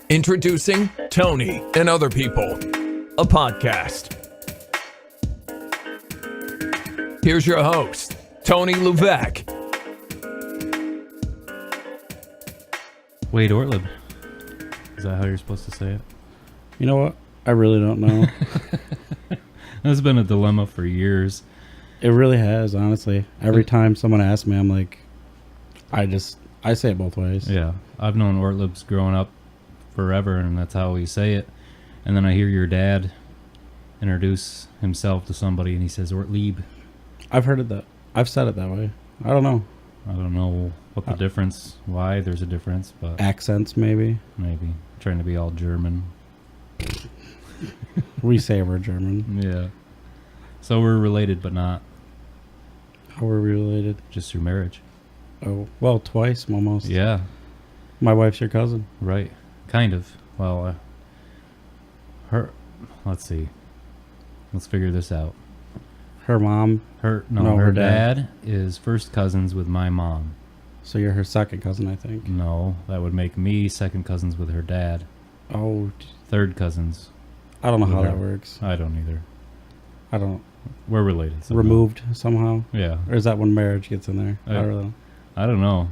Introducing Tony and Other People, a podcast. Here's your host, Tony Levesque. Wade Ortlieb. Is that how you're supposed to say it? You know what? I really don't know. That's been a dilemma for years. It really has, honestly. Every time someone asks me, I'm like, I say it both ways. Yeah. I've known Ortlieb's growing up forever, and that's how we say it. And then I hear your dad introduce himself to somebody, and he says Ortlieb. I've heard it that. I've said it that way. I don't know. I don't know what the difference, why there's a difference, but Accents, maybe. maybe. Trying to be all German. We say we're German. Yeah. So we're related, but not How are we related? just through marriage. Oh, well, twice almost. Yeah. My wife's your cousin. Right. Kind of. Well, let's see. Let's figure this out. Her mom. Her her dad is first cousins with my mom. So you're her second cousin, I think. No, that would make me second cousins with her dad. Oh, Third cousins. I don't know with how her. that works. I don't either. I don't. We're related. Somehow. Removed somehow? Yeah. Or is that when marriage gets in there? I don't know. I don't know.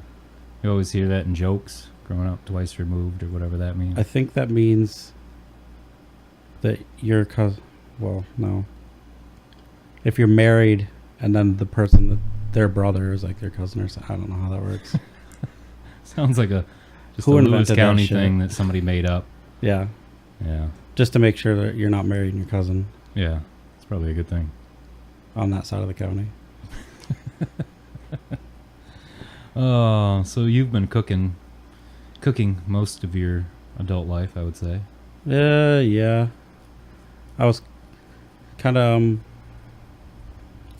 You always hear that in jokes, growing up, twice removed or whatever that means. I think that means that your cousin. Well, no. If you're married and then the person that their brother is like their cousin or something, I don't know how that works. Sounds like just Who a Lewis invented County that shit? thing that somebody made up. Yeah, Yeah. just to make sure that you're not marrying your cousin Yeah. It's probably a good thing. on that side of the county. Oh, so you've been cooking most of your adult life, I would say. Yeah. I was kind of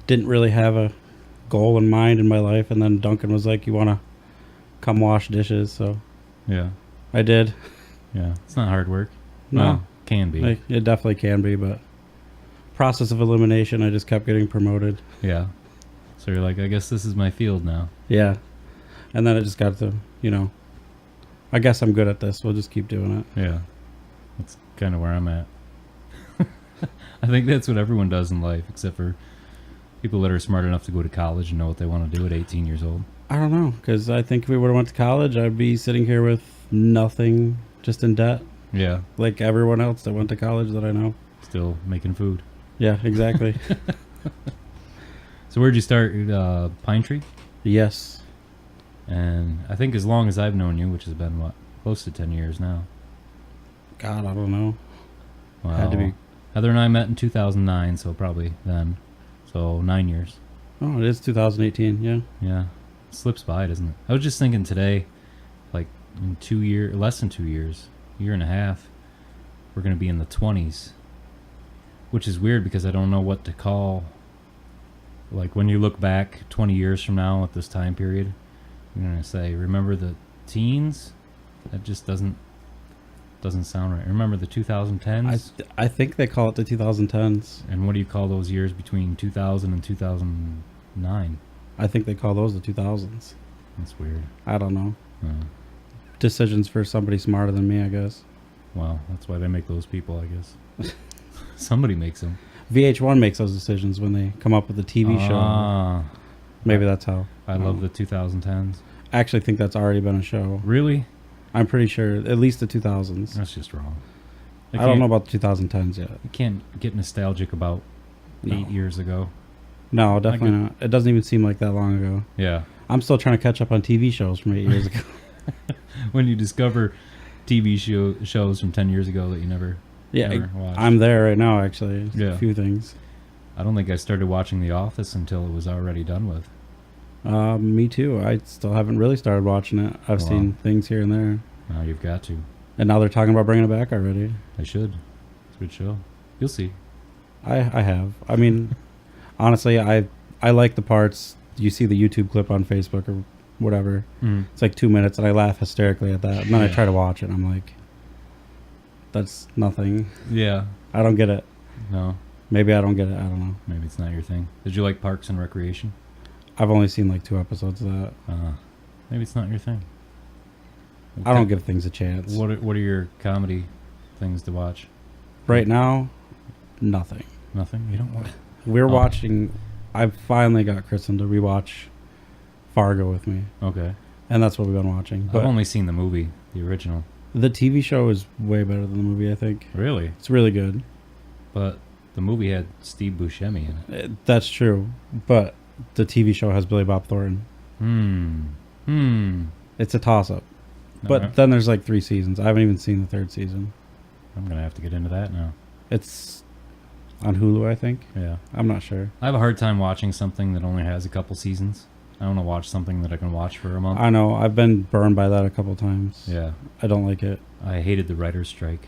didn't really have a goal in mind in my life, and then Duncan was like, "You want to come wash dishes?" So Yeah. I did. Yeah. It's not hard work. No, Well, can be. it definitely can be, but process of elimination, I just kept getting promoted. Yeah. So you're like, I guess this is my field now. Yeah, and then it just got to, I guess I'm good at this. We'll just keep doing it. Yeah. That's kind of where I'm at. I think that's what everyone does in life, except for people that are smart enough to go to college and know what they want to do at 18 years old. I don't know, because I think if we would have went to college, I'd be sitting here with nothing, just in debt, Yeah. like everyone else that went to college that I know. Still making food. Yeah, exactly. So where'd you start? Pine Tree? Yes. And I think as long as I've known you, which has been, what, close to 10 years now. God, I don't know. Well, Had to be. Heather and I met in 2009, so probably then. So 9 years. Oh, it is 2018, yeah. Yeah. It slips by, doesn't it? I was just thinking today, like in 2 years, less than 2 years, year and a half, we're going to be in the 20s. Which is weird because I don't know what to call. Like when you look back 20 years from now at this time period, you're going to say, remember the teens? That just doesn't sound right. Remember the 2010s? I think they call it the 2010s. And what do you call those years between 2000 and 2009? I think they call those the 2000s. That's weird. I don't know. Oh, Decisions for somebody smarter than me, I guess. well, that's why they make those people, I guess. Somebody makes them. VH1 makes those decisions when they come up with a TV show. Ah, Maybe that's how. I love the 2010s. I actually think that's already been a show. Really? I'm pretty sure, at least the 2000s. That's just wrong. I don't know about the 2010s yet. You can't get nostalgic about No. 8 years ago. No, definitely not. It doesn't even seem like that long ago. Yeah. I'm still trying to catch up on TV shows from 8 years ago. When you discover TV shows from 10 years ago that you never watched. I'm there right now, actually. Yeah. A few things. I don't think I started watching The Office until it was already done with. Me too. I still haven't really started watching it. I've Wow. seen things here and there. Now you've got to. And now they're talking about bringing it back already. I should. It's a good show. You'll see. I have. I mean, honestly, I like the parts. You see the YouTube clip on Facebook or whatever. Mm. It's like 2 minutes, and I laugh hysterically at that. And then I Yeah. try to watch it, and I'm like, that's nothing. Yeah. I don't get it. No. Maybe I don't get it. I don't know. Maybe it's not your thing. Did you like Parks and Recreation? I've only seen like 2 episodes of that. Maybe it's not your thing. I don't give things a chance. What are your comedy things to watch? Right now, nothing. Nothing? You don't watch? We're watching... I finally got Kristen to rewatch Fargo with me. Okay. And that's what we've been watching. But I've only seen the movie, the original. the TV show is way better than the movie, I think. Really? It's really good. But the movie had Steve Buscemi in it. That's true. But the TV show has Billy Bob Thornton. It's a toss-up. But Alright. then there's like 3 seasons. I haven't even seen the 3rd season. I'm going to have to get into that now. It's on Hulu, I think. Yeah. I'm not sure. I have a hard time watching something that only has a couple seasons. I want to watch something that I can watch for a month. I know. I've been burned by that a couple times. Yeah. I don't like it. I hated the writer's strike.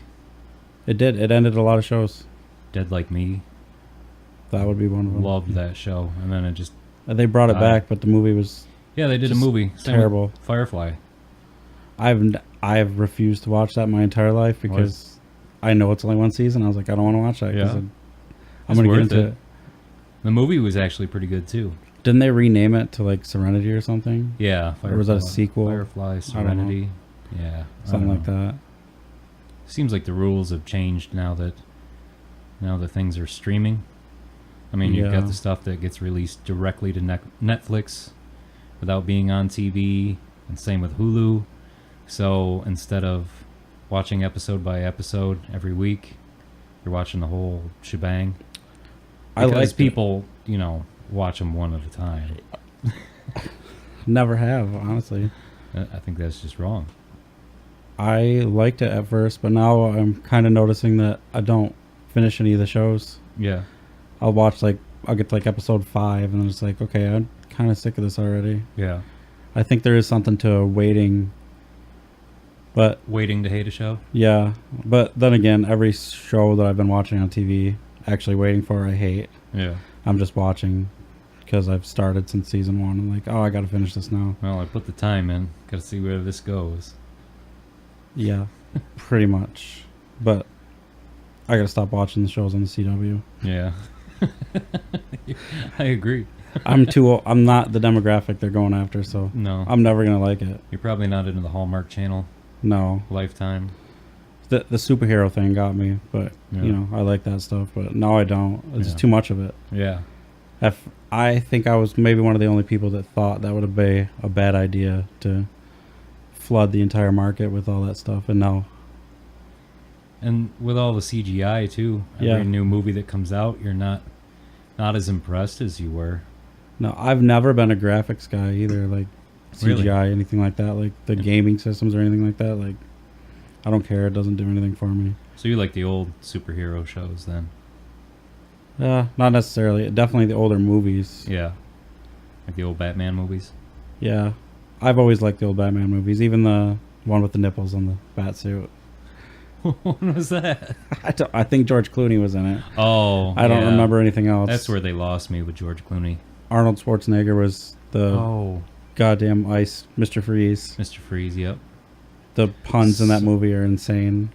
It did. It ended a lot of shows. Dead Like Me. That would be one of them. Loved that show. And then it just... They brought it back, but the movie was Yeah, they did a just movie. Same terrible. with Firefly. I've refused to watch that my entire life because I know it's only 1 season. I was like, I don't want to watch that because I'm going to get into it. The movie was actually pretty good too. Didn't they rename it to like Serenity or something? Yeah. Firefly, or was that a sequel? Firefly, Serenity. Yeah. Something like that. Seems like the rules have changed now that things are streaming. I mean, you've got the stuff that gets released directly to Netflix without being on TV, and same with Hulu. So instead of watching episode by episode every week, you're watching the whole shebang. Because people, watch them one at a time. Never have, honestly. I think that's just wrong. I liked it at first, but now I'm kind of noticing that I don't finish any of the shows. Yeah. I'll get to like episode 5 and then it's like, okay, I'm kind of sick of this already. Yeah. I think there is something to waiting. But waiting to hate a show? Yeah. But then again, every show that I've been watching on TV, actually waiting for, I hate. Yeah. I'm just watching because I've started since season 1. I'm like, oh, I got to finish this now. Well, I put the time in. Got to see where this goes. Yeah, pretty much. But I got to stop watching the shows on the CW. Yeah. I agree. I'm too old. I'm not the demographic they're going after, so no, I'm never going to like it. You're probably not into the Hallmark Channel. No. Lifetime. The superhero thing got me, but, I like that stuff. But no, I don't. It's just too much of it. Yeah. I think I was maybe one of the only people that thought that would be a bad idea to flood the entire market with all that stuff, and no. And with all the CGI too, every new movie that comes out, you're not as impressed as you were. No, I've never been a graphics guy either, like CGI, anything like that, like the gaming systems or anything like that. Like, I don't care. It doesn't do anything for me. So you like the old superhero shows then? Not necessarily. Definitely the older movies. Yeah. Like the old Batman movies? Yeah. I've always liked the old Batman movies, even the one with the nipples on the bat suit. What was that? I think George Clooney was in it. Oh, I don't remember anything else. That's where they lost me with George Clooney. Arnold Schwarzenegger was the goddamn ice Mr. Freeze. Mr. Freeze, yep. The puns in that movie are insane.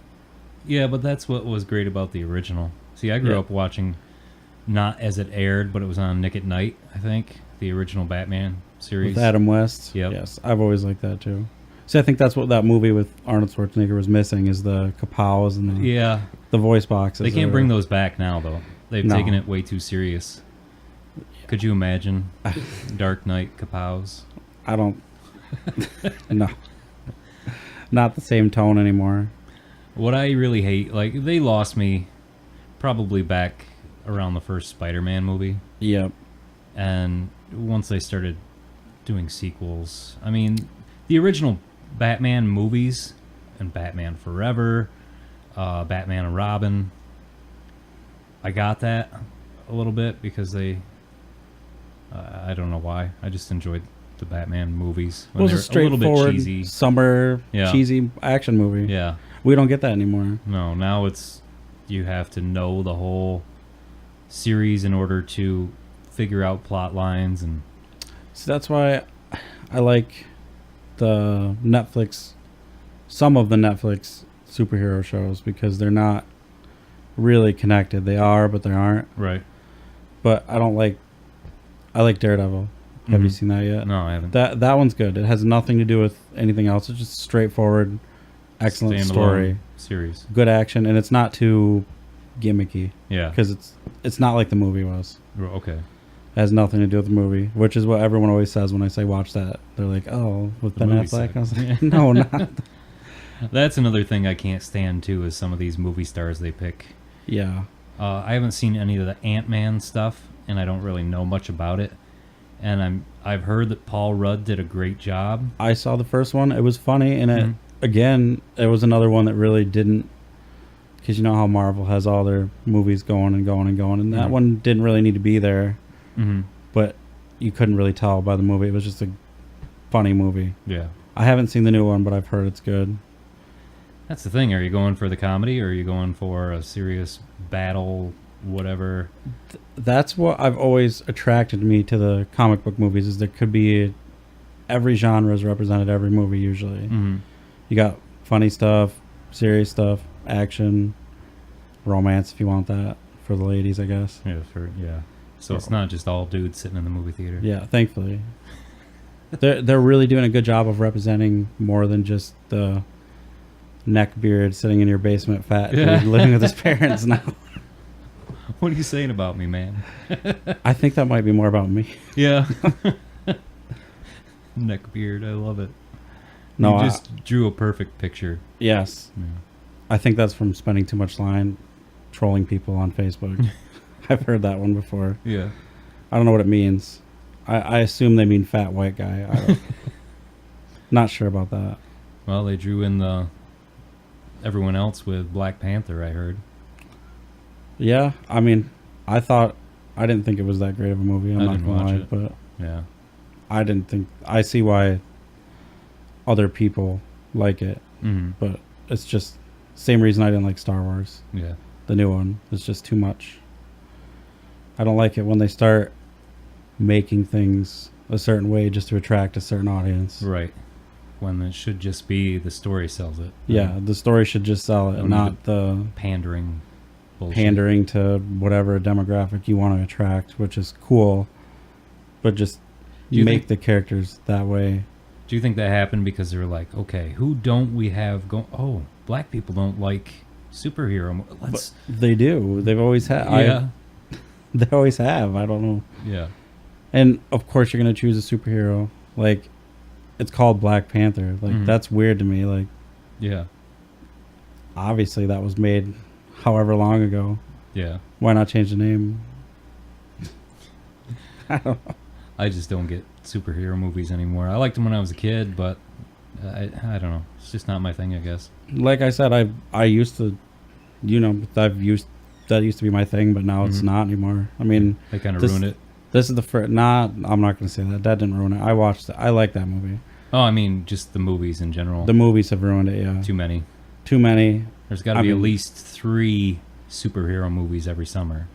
Yeah, but that's what was great about the original. See, I grew up watching, not as it aired, but it was on Nick at Night, I think, the original Batman series. With Adam West? Yep. Yes, I've always liked that too. See, I think that's what that movie with Arnold Schwarzenegger was missing, is the kapows and the voice boxes. They can't bring those back now, though. They've taken it way too serious. Could you imagine Dark Knight kapows? I don't... No. Not the same tone anymore. What I really hate, they lost me probably back around the first Spider-Man movie. Yep. And once they started doing sequels, I mean, the original Batman movies and Batman Forever, Batman and Robin, I got that a little bit because they, I don't know why, I just enjoyed the Batman movies. It was a straightforward cheesy summer cheesy action movie. Yeah. We don't get that anymore. No, now it's, you have to know the whole series in order to figure out plot lines. And so that's why I like the Netflix, some of the Netflix superhero shows, because they're not really connected. They are, but they aren't. Right. But I like Daredevil. Have you seen that yet? No, I haven't. That one's good. It has nothing to do with anything else. It's just straightforward, excellent Standalone story, series. good action, and it's not too gimmicky. Yeah. Because it's not like the movie was. Okay. It has nothing to do with the movie, which is what everyone always says when I say watch that. They're like, "Oh, with Ben movie Affleck." sucked. I was like, "No, not." That's another thing I can't stand too, is some of these movie stars they pick. Yeah. I haven't seen any of the Ant-Man stuff, and I don't really know much about it. And I've heard that Paul Rudd did a great job. I saw the first one. It was funny, and it was another one that really didn't, because you know how Marvel has all their movies going and going and going, and that one didn't really need to be there. But you couldn't really tell by the movie. It was just a funny movie. Yeah. I haven't seen the new one, but I've heard it's good. That's the thing. Are you going for the comedy, or are you going for a serious battle, whatever? That's what I've always attracted me to the comic book movies, is there could be every genre is represented every movie usually. You got funny stuff, serious stuff, action, romance if you want that for the ladies, I guess. Yeah. So it's not just all dudes sitting in the movie theater. Yeah, thankfully. They're really doing a good job of representing more than just the neckbeard sitting in your basement fat dude living with his parents now. What are you saying about me, man? I think that might be more about me. Yeah. Neckbeard, I love it. No, you just drew a perfect picture. Yes. Yeah. I think that's from spending too much time trolling people on Facebook. I've heard that one before. Yeah. I don't know what it means. I assume they mean fat white guy. Not sure about that. Well, they drew in everyone else with Black Panther, I heard. Yeah, I mean, I didn't think it was that great of a movie. I'm not gonna lie, but yeah, I see why other people like it, but it's just same reason I didn't like Star Wars. Yeah, the new one. It's just too much. I don't like it when they start making things a certain way just to attract a certain audience. Right. When it should just be the story sells it. Yeah, the story should just sell it, not the pandering bullshit. Pandering to whatever demographic you want to attract, which is cool, but just make the characters that way. Do you think that happened because they were like, okay, who don't we have go? Oh, black people don't like superhero. Let's. But they do. They've always had. Yeah. They always have. I don't know. Yeah. And of course, you're gonna choose a superhero. Like, it's called Black Panther. Like, that's weird to me. Like, yeah. Obviously, that was made however long ago. Yeah. Why not change the name? I don't know. I just don't get superhero movies anymore. I liked them when I was a kid, but I don't know. It's just not my thing, I guess. Like I said, I used to, that used to be my thing, but now it's not anymore. I mean, they kind of ruined it. This is the first. I'm not going to say that. That didn't ruin it. I watched it. I like that movie. Oh, I mean, just the movies in general. The movies have ruined it. Yeah. Too many. There's got to be at least 3 superhero movies every summer.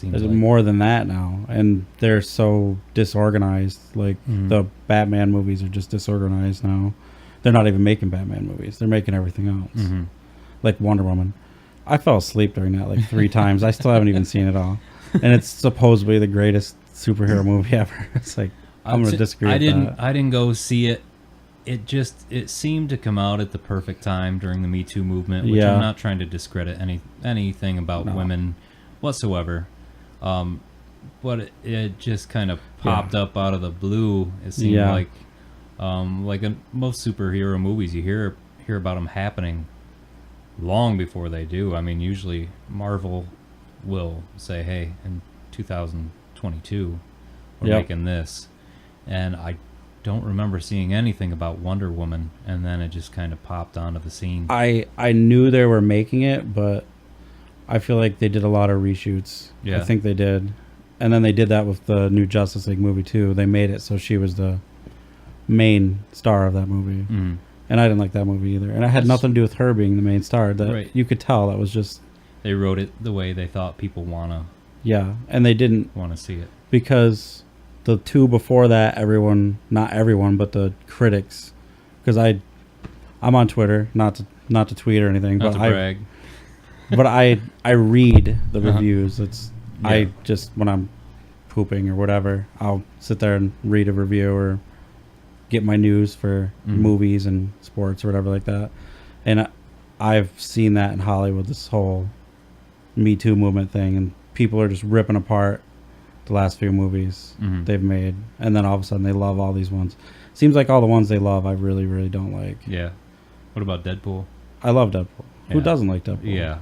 There's more than that now, and they're so disorganized. Like the Batman movies are just disorganized now. They're not even making Batman movies. They're making everything else. Like Wonder Woman. I fell asleep during that like 3 times. I still haven't even seen it all. And it's supposedly the greatest superhero movie ever. It's like, I'm going to disagree with that. I didn't go see it. It seemed to come out at the perfect time during the Me Too movement, which I'm not trying to discredit anything about women whatsoever. But it just kind of popped up out of the blue. It seemed like in most superhero movies, you hear about them happening long before they do. I mean, usually Marvel will say, hey, in 2022, we're making this. And I don't remember seeing anything about Wonder Woman, and then it just kind of popped onto the scene. I knew they were making it, but I feel like they did a lot of reshoots. Yeah. I think they did. And then they did that with the new Justice League movie, too. They made it so she was the main star of that movie. And I didn't like that movie either. And it had nothing to do with her being the main star. You could tell that was just... They wrote it the way they thought people wanna. Yeah, and they didn't want to see it, because the 2 before that, not everyone, but the critics, because I'm on Twitter, not to tweet or anything, not to brag, but I read the reviews. I just when I'm pooping or whatever, I'll sit there and read a review or get my news for movies and sports or whatever like that. And I've seen that in Hollywood, this whole Me Too movement thing, and people are just ripping apart the last few movies they've made, and then all of a sudden they love all these ones. Seems like all the ones they love I really, really don't like. Yeah. What about Deadpool? I love Deadpool. Yeah. Who doesn't like Deadpool? Yeah.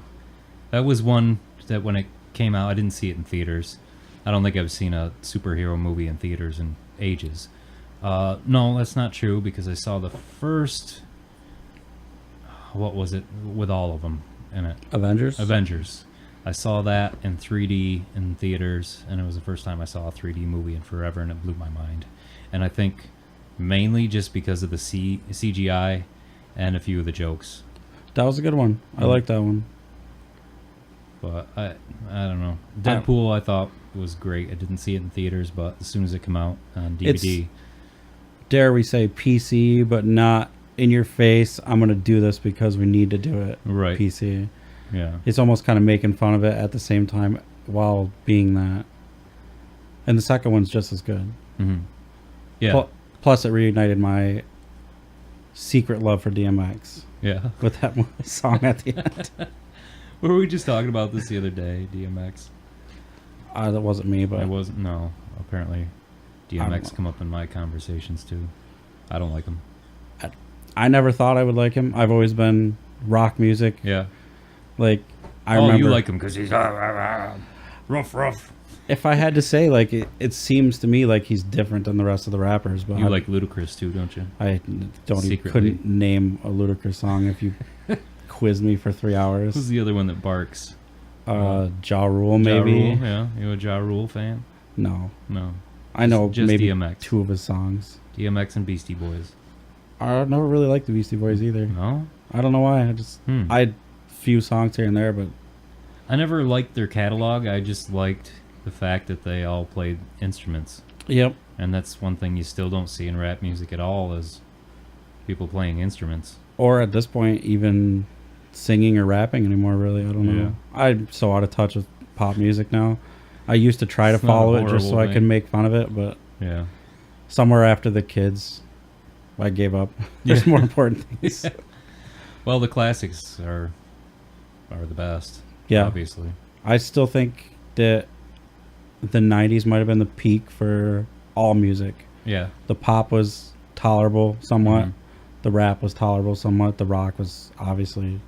That was one that when it came out, I didn't see it in theaters. I don't think I've seen a superhero movie in theaters in ages. No, that's not true, because I saw the first... What was it? With all of them in it. Avengers. I saw that in 3D in theaters, and it was the first time I saw a 3D movie in forever, and it blew my mind. And I think mainly just because of the CGI and a few of the jokes. That was a good one. I like that one. But I don't know. Deadpool I thought was great. I didn't see it in theaters, but as soon as it came out on DVD. It's, dare we say, PC, but not in your face, I'm going to do this because we need to do it. Right. PC. Yeah. It's almost kind of making fun of it at the same time while being that. And the second one's just as good. Mm-hmm. Yeah. Plus, it reignited my secret love for DMX. Yeah. With that song at the end. Were we just talking about this the other day, DMX? That wasn't me, but... I wasn't, no. Apparently, DMX come up in my conversations, too. I don't like him. I never thought I would like him. I've always been rock music. Yeah. Like, I remember... you like him because he's rough. If I had to say, like, it seems to me like he's different than the rest of the rappers. But you like Ludacris, too, don't you? I couldn't name a Ludacris song if you quizzed me for 3 hours. Who's the other one that barks? Ja Rule, maybe. Ja Rule, yeah. You a Ja Rule fan? No. I know just maybe DMX. 2 of his songs. DMX and Beastie Boys. I never really liked the Beastie Boys either. No? I don't know why. I had few songs here and there, but... I never liked their catalog. I just liked the fact that they all played instruments. Yep. And that's one thing you still don't see in rap music at all, is people playing instruments. Or at this point, even singing or rapping anymore, really. I don't know. Yeah. I'm so out of touch with pop music now. I used to try to follow it just so I could make fun of it, but yeah, somewhere after the kids, I gave up. There's more important things. Yeah. Well, the classics are the best. Yeah. Obviously. I still think that the 90s might have been the peak for all music. Yeah. The pop was tolerable somewhat. Mm-hmm. The rap was tolerable somewhat. The rock was obviously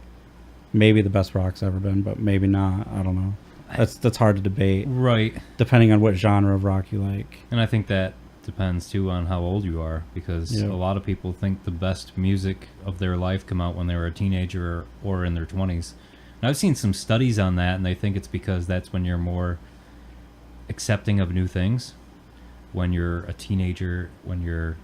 maybe the best rock's ever been, but maybe not. I don't know. That's hard to debate. Right. Depending on what genre of rock you like. And I think that depends too on how old you are, because a lot of people think the best music of their life come out when they were a teenager or in their 20s. And I've seen some studies on that, and they think it's because that's when you're more accepting of new things. When you're a teenager, when you're,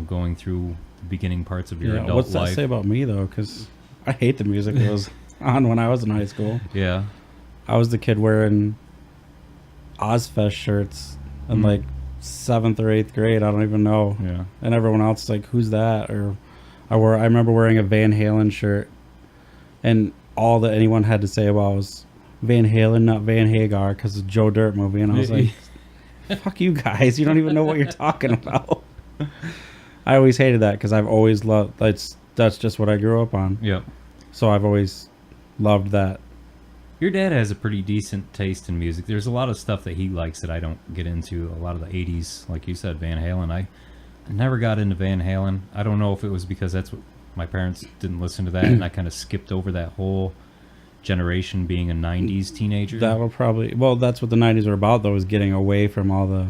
going through the beginning parts of your adult life. What's that say about me, though? Because I hate the music that was on when I was in high school. Yeah. I was the kid wearing Ozfest shirts in like 7th or 8th grade. I don't even know. Yeah. And everyone else is like, who's that? Or I remember wearing a Van Halen shirt, and all that anyone had to say about was Van Halen, not Van Hagar, because it's a Joe Dirt movie. And I was like, fuck you guys. You don't even know what you're talking about. I always hated that because I've always loved, that's just what I grew up on. Yep. So I've always loved that. Your dad has a pretty decent taste in music. There's a lot of stuff that he likes that I don't get into. A lot of the 80s, like you said, Van Halen. I never got into Van Halen. I don't know if it was because that's what my parents didn't listen to that, and I kind of skipped over that whole generation being a 90s teenager. That'll probably... Well, that's what the 90s were about, though, is getting away from all the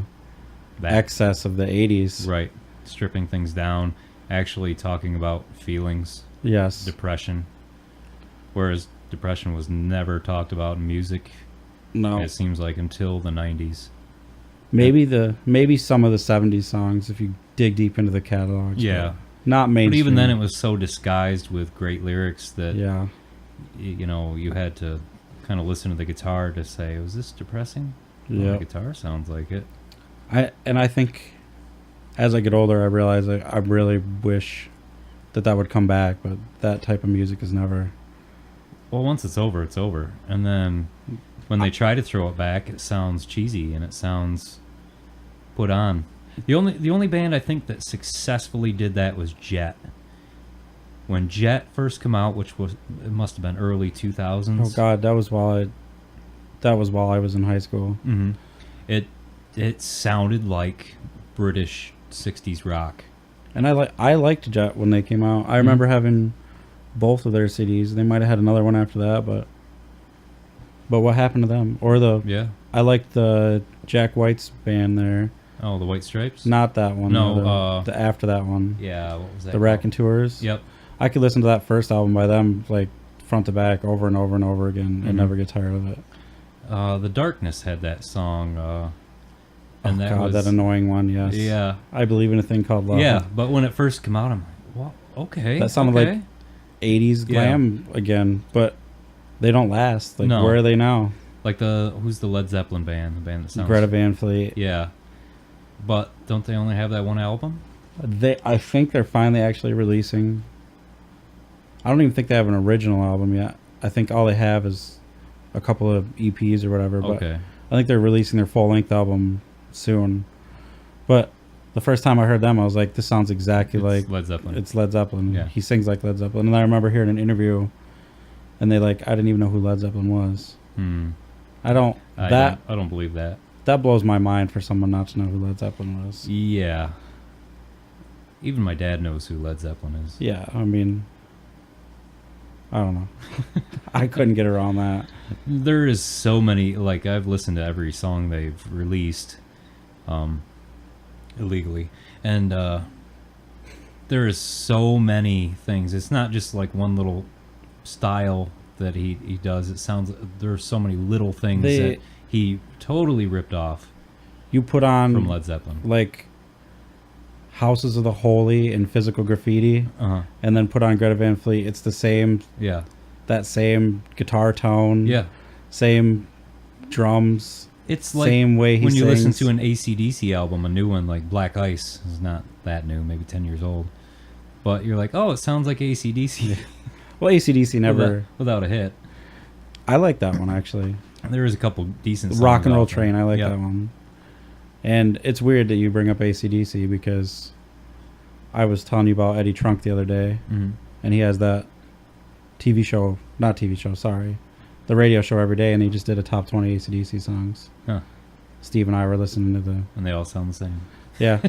excess of the 80s. Right. Stripping things down, actually talking about feelings. Yes. Depression. Whereas depression was never talked about in music. No. It seems like until the 90s. Maybe some of the 70s songs if you dig deep into the catalogs. Yeah. Not mainstream. But even then it was so disguised with great lyrics that you had to kind of listen to the guitar to say, was this depressing? Yeah. Well, the guitar sounds like it. I think as I get older I realize I really wish that would come back, but that type of music is never... Well, once it's over, it's over. And then when they try to throw it back, it sounds cheesy and it sounds put on. The only band I think that successfully did that was Jet. When Jet first came out, it must have been early 2000s. Oh God, that was while I was in high school. Mm-hmm. It sounded like British 60s rock. And I liked Jet when they came out. I remember having both of their CDs. They might have had another one after that, but what happened to them? I liked the Jack White's band there. Oh, the White Stripes? Not that one. No, the after that one. Yeah, what was that? The Raconteurs. Yep. I could listen to that first album by them like front to back over and over and over again and never get tired of it. The Darkness had that song. And that annoying one, yes. Yeah. I Believe in a Thing Called Love. Yeah, but when it first came out, I'm like, well, okay. That sounded like 80s glam again, but they don't last. Like, where are they now? Like who's the Led Zeppelin band? The band that sounds... Greta Van Fleet. Yeah. But don't they only have that one album? I think they're finally actually releasing... I don't even think they have an original album yet. I think all they have is a couple of EPs or whatever. But okay. I think they're releasing their full-length album soon. But the first time I heard them, I was like, this sounds exactly like... Led Zeppelin. It's Led Zeppelin. Yeah. He sings like Led Zeppelin. And I remember hearing an interview, and I didn't even know who Led Zeppelin was. I don't believe that. That blows my mind for someone not to know who Led Zeppelin was. Yeah. Even my dad knows who Led Zeppelin is. Yeah, I mean... I don't know. I couldn't get around that. There is so many, like, I've listened to every song they've released illegally, and there is so many things. It's not just like one little style that he does. It sounds, there's so many little things that he totally ripped off. You put on from Led Zeppelin, like Houses of the Holy and Physical Graffiti, and then put on Greta Van Fleet. It's the same. Yeah. That same guitar tone. Yeah. Same drums. It's like same way he when you sings. listen to an AC/DC album, a new one like Black Ice is not that new, maybe 10 years old, but you're like, oh, it sounds like AC/DC. Well, AC/DC never without a hit. I like that one actually. There is a couple decent songs. Rock and Roll Train. I like that one. And it's weird that you bring up AC/DC because I was telling you about Eddie Trunk the other day, and he has that the radio show every day, and he just did a top 20 AC/DC songs. Huh. Steve and I were listening to them. And they all sound the same. Yeah.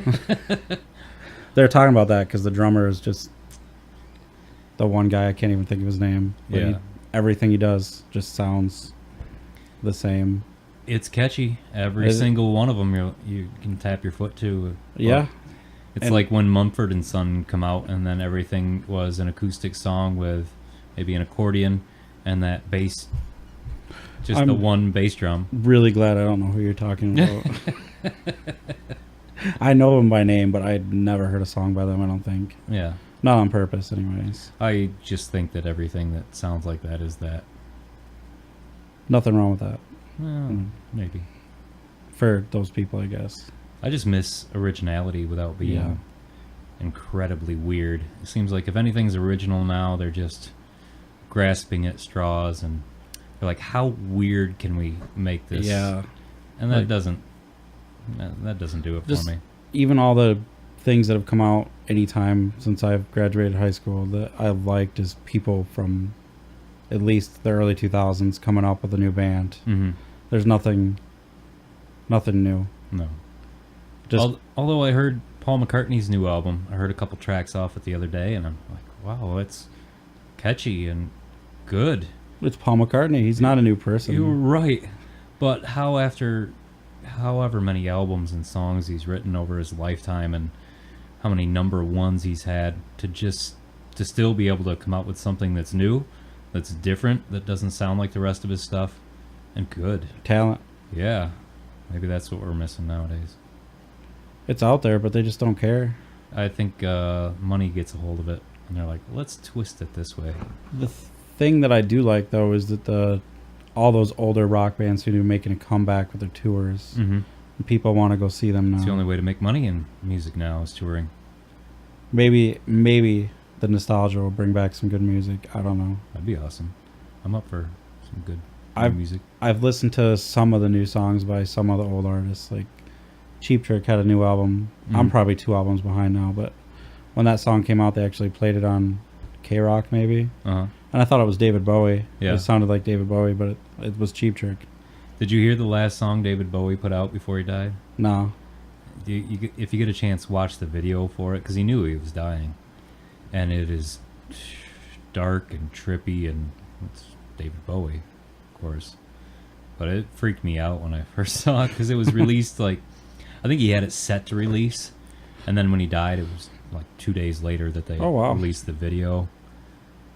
They're talking about that because the drummer is just the one guy, I can't even think of his name. But everything he does just sounds the same. It's catchy. Every single one of them you can tap your foot to. Yeah. It's like when Mumford & Son come out, and then everything was an acoustic song with maybe an accordion and that bass, just the one bass drum. Really glad I don't know who you're talking about. I know them by name, but I'd never heard a song by them, I don't think. Yeah. Not on purpose, anyways. I just think that everything that sounds like that is that. Nothing wrong with that. Well, maybe. For those people, I guess. I just miss originality without being incredibly weird. It seems like if anything's original now, they're just grasping at straws, and they're like, how weird can we make this? Yeah. And that doesn't do it for me. Even all the things that have come out anytime since I've graduated high school that I've liked is people from at least the early 2000s coming up with a new band. There's nothing new. No. Just although I heard Paul McCartney's new album, I heard a couple tracks off it the other day, and I'm like, wow, it's catchy and good. It's Paul McCartney. He's not a new person. You're right. But how after however many albums and songs he's written over his lifetime, and how many number ones he's had, to still be able to come out with something that's new, that's different, that doesn't sound like the rest of his stuff, and good. Talent. Yeah. Maybe that's what we're missing nowadays. It's out there, but they just don't care. I think money gets a hold of it, and they're like, let's twist it this way. The thing that I do like, though, is that all those older rock bands seem to be making a comeback with their tours. And people want to go see them now. It's the only way to make money in music now is touring. Maybe the nostalgia will bring back some good music. I don't know. That'd be awesome. I'm up for some good I've music. I've listened to some of the new songs by some of the old artists. Like Cheap Trick had a new album. I'm Mhm. probably 2 albums behind now, but when that song came out, they actually played it on K-Rock maybe, Uh-huh. and I thought it was David Bowie. Yeah. It sounded like David Bowie, but it was Cheap Trick. Did you hear the last song David Bowie put out before he died? No. If you get a chance, watch the video for it, because he knew he was dying. And it is dark and trippy, and it's David Bowie, of course. But it freaked me out when I first saw it, because it was released, like, I think he had it set to release, and then when he died, it was like 2 days later that they released the video.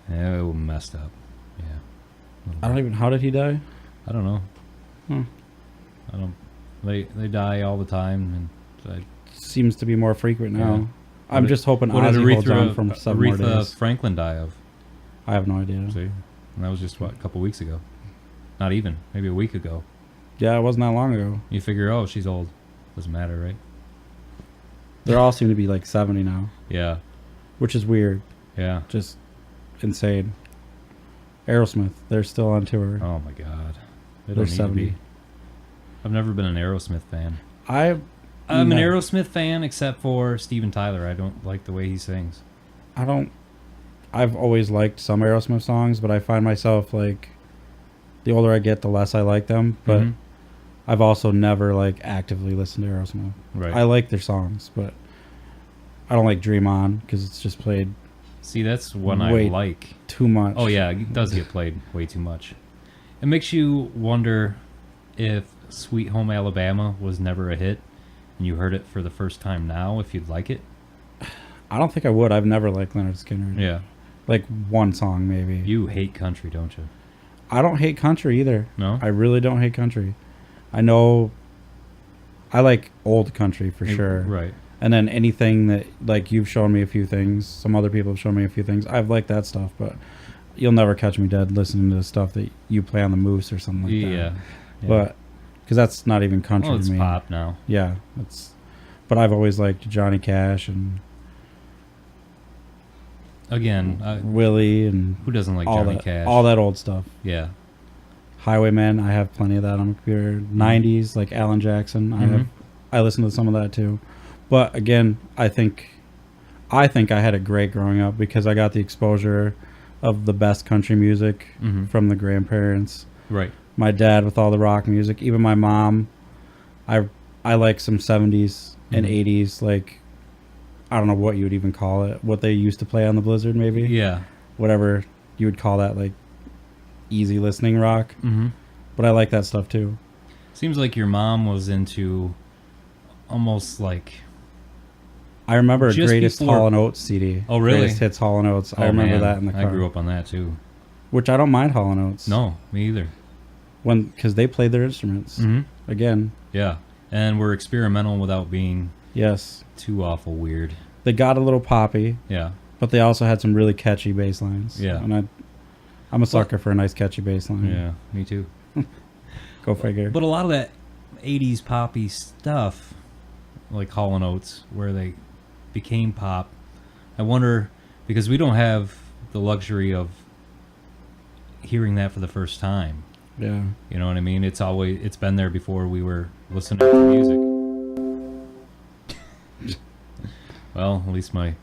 And it was messed up. Yeah. I don't even. How did he die? I don't know. Hmm. I don't. They die all the time, and Seems to be more frequent now. Yeah. I'm just hoping Ozzy holds on from 7 more Aretha days. Franklin die of? I have no idea. See, and that was just what, a couple weeks ago. Not even, maybe a week ago. Yeah, it wasn't that long ago. You figure, oh, she's old. Doesn't matter, right? They all seem to be like 70 now, Yeah, which is weird. yeah. Just insane. Aerosmith, they're still on tour. Oh my God, they They're don't need 70. to be. I've never been an Aerosmith fan. I'm an No. Aerosmith fan except for Steven Tyler. I don't like the way he sings. I've always liked some Aerosmith songs, but I find myself like the older I get, the less I like them. But Mhm. I've also never like actively listened to Aerosmith. Right. I like their songs, but I don't like Dream On because it's just played See, that's one I Wait. like. too much. Oh yeah, it does get played way too much. It makes you wonder if Sweet Home Alabama was never a hit and you heard it for the first time now, if you'd like it. I don't think I would. I've never liked Leonard Skinner. Yeah. Like one song maybe. You hate country, don't you? I don't hate country either. No? I really don't hate country. I know I like old country for sure. Right. And then anything that, like, you've shown me a few things, some other people have shown me a few things. I've liked that stuff, but you'll never catch me dead listening to the stuff that you play on the Moose or something like that. Yeah. But because that's not even country Well, it's to me. pop now. Yeah, it's. But I've always liked Johnny Cash and Again, Willie and who doesn't like all Johnny that, Cash? all that old stuff. Yeah. Highwayman, I have plenty of that on my computer. 90s, like Alan Jackson, I listen to some of that too. But again, I think I had it great growing up because I got the exposure of the best country music Mhm. from the grandparents. Right. My dad with all the rock music, even my mom. I like some 70s and Mhm. 80s, like I don't know what you would even call it, what they used to play on the Blizzard maybe. Yeah. Whatever you would call that, like easy listening rock. Mm-hmm. But I like that stuff too. Seems like your mom was into almost like... I remember Just Greatest before- Hall & Oates CD. Oh, really? Greatest Hits Hall & Oates. I remember that in the car. I grew up on that too. Which I don't mind Hall & Oates. No, me either. Because they played their instruments. Mm-hmm. Again, Yeah. And we're experimental without being yes. too awful weird. They got a little poppy, Yeah. but they also had some really catchy bass lines. Yeah. And I'm a sucker for a nice catchy bass line. Yeah, me too. Go figure. But a lot of that 80s poppy stuff, like Hall & Oates, where they became pop, I wonder, because we don't have the luxury of hearing that for the first time. Yeah. You know what I mean? It's been there before we were listening to music. Well, at least my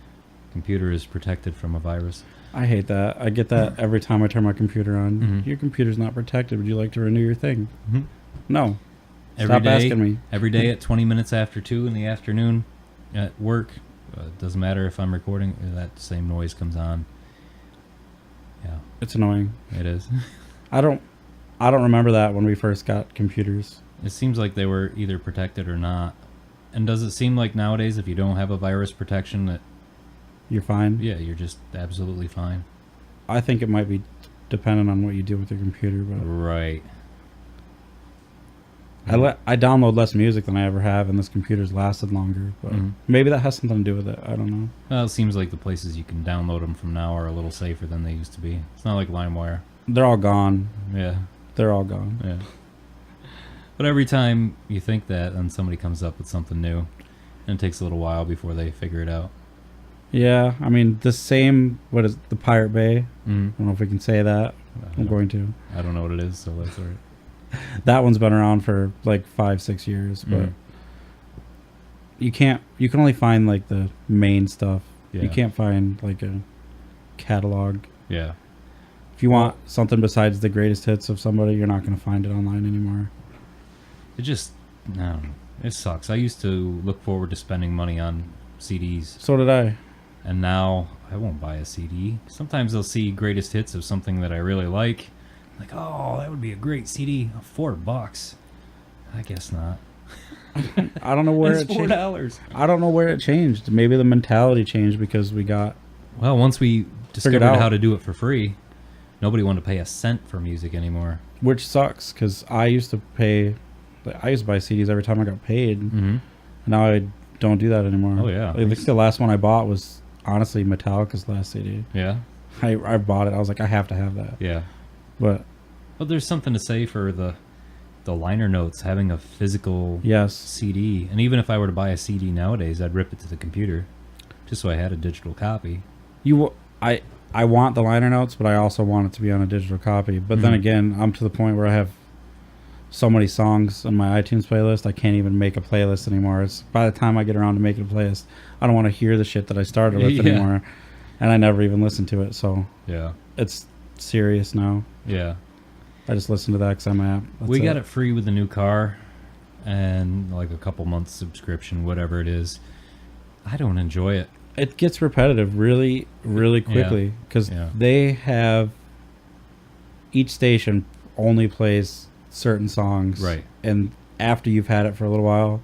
computer is protected from a virus. I hate that. I get that every time I turn my computer on. Mhm. Your computer's not protected. Would you like to renew your thing? Mm-hmm. No. Every Stop day, asking me. Every day at 20 minutes after 2 in the afternoon at work, it doesn't matter if I'm recording, that same noise comes on. Yeah, It's annoying. it is. I don't remember that when we first got computers. It seems like they were either protected or not. And does it seem like nowadays if you don't have a virus protection that, You're fine. yeah, you're just absolutely fine? I think it might be dependent on what you do with your computer, but Right. I download less music than I ever have, and this computer's lasted longer. But Mhm. maybe that has something to do with it. I don't know. Well, it seems like the places you can download them from now are a little safer than they used to be. It's not like LimeWire. They're all gone. Yeah, They're all gone. yeah. But every time you think that, then somebody comes up with something new. And it takes a little while before they figure it out. Yeah, I mean the same. What is the Pirate Bay? Mm-hmm. I don't know if we can say that. I'm going to. I don't know what it is, so that's all right. That one's been around for like 5-6 years, but you can only find like the main stuff. Yeah. You can't find like a catalog. Yeah. If you want something besides the greatest hits of somebody, you're not going to find it online anymore. It just, I don't know. It sucks. I used to look forward to spending money on CDs. So did I. And now I won't buy a CD. Sometimes I'll see greatest hits of something that I really like. Like, oh, that would be a great CD. $4. I guess not. I don't know where It's it changed. $4. I don't know where it changed. Maybe the mentality changed because we got... Well, once we discovered out. how to do it for free, nobody wanted to pay a cent for music anymore. Which sucks, because I used to pay... I used to buy CDs every time I got paid. Mm-hmm. Now I don't do that anymore. Oh, yeah. I think the last one I bought was, honestly, Metallica's last CD. Yeah? I bought it. I was like, I have to have that. Yeah. But... But there's something to say for the liner notes, having a physical yes. CD. And even if I were to buy a CD nowadays, I'd rip it to the computer just so I had a digital copy. I want the liner notes, but I also want it to be on a digital copy. But then again, I'm to the point where I have so many songs on my iTunes playlist, I can't even make a playlist anymore. It's by the time I get around to making a playlist, I don't want to hear the shit that I started with anymore. And I never even listen to it, so yeah, it's serious now. Yeah. I just listen to the XM app. We got it free with the new car and like a couple months subscription, whatever it is. I don't enjoy it. It gets repetitive really, really quickly because they have each station only plays certain songs. Right. And after you've had it for a little while,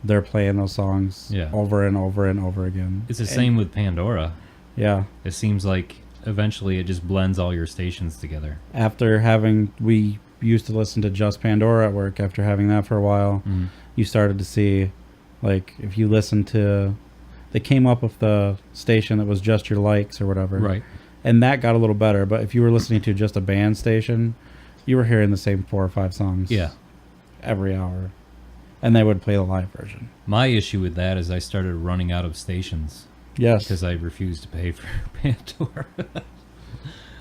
they're playing those songs over and over and over again. It's the same with Pandora. Yeah. It seems like eventually it just blends all your stations together. We used to listen to just Pandora at work. After having that for a while, you started to see, like, if you listen to, they came up with the station that was just your likes or whatever. Right. And that got a little better. But if you were listening to just a band station, you were hearing the same 4 or 5 songs. Yeah. Every hour. And they would play the live version. My issue with that is I started running out of stations. Yes. Because I refused to pay for Pandora.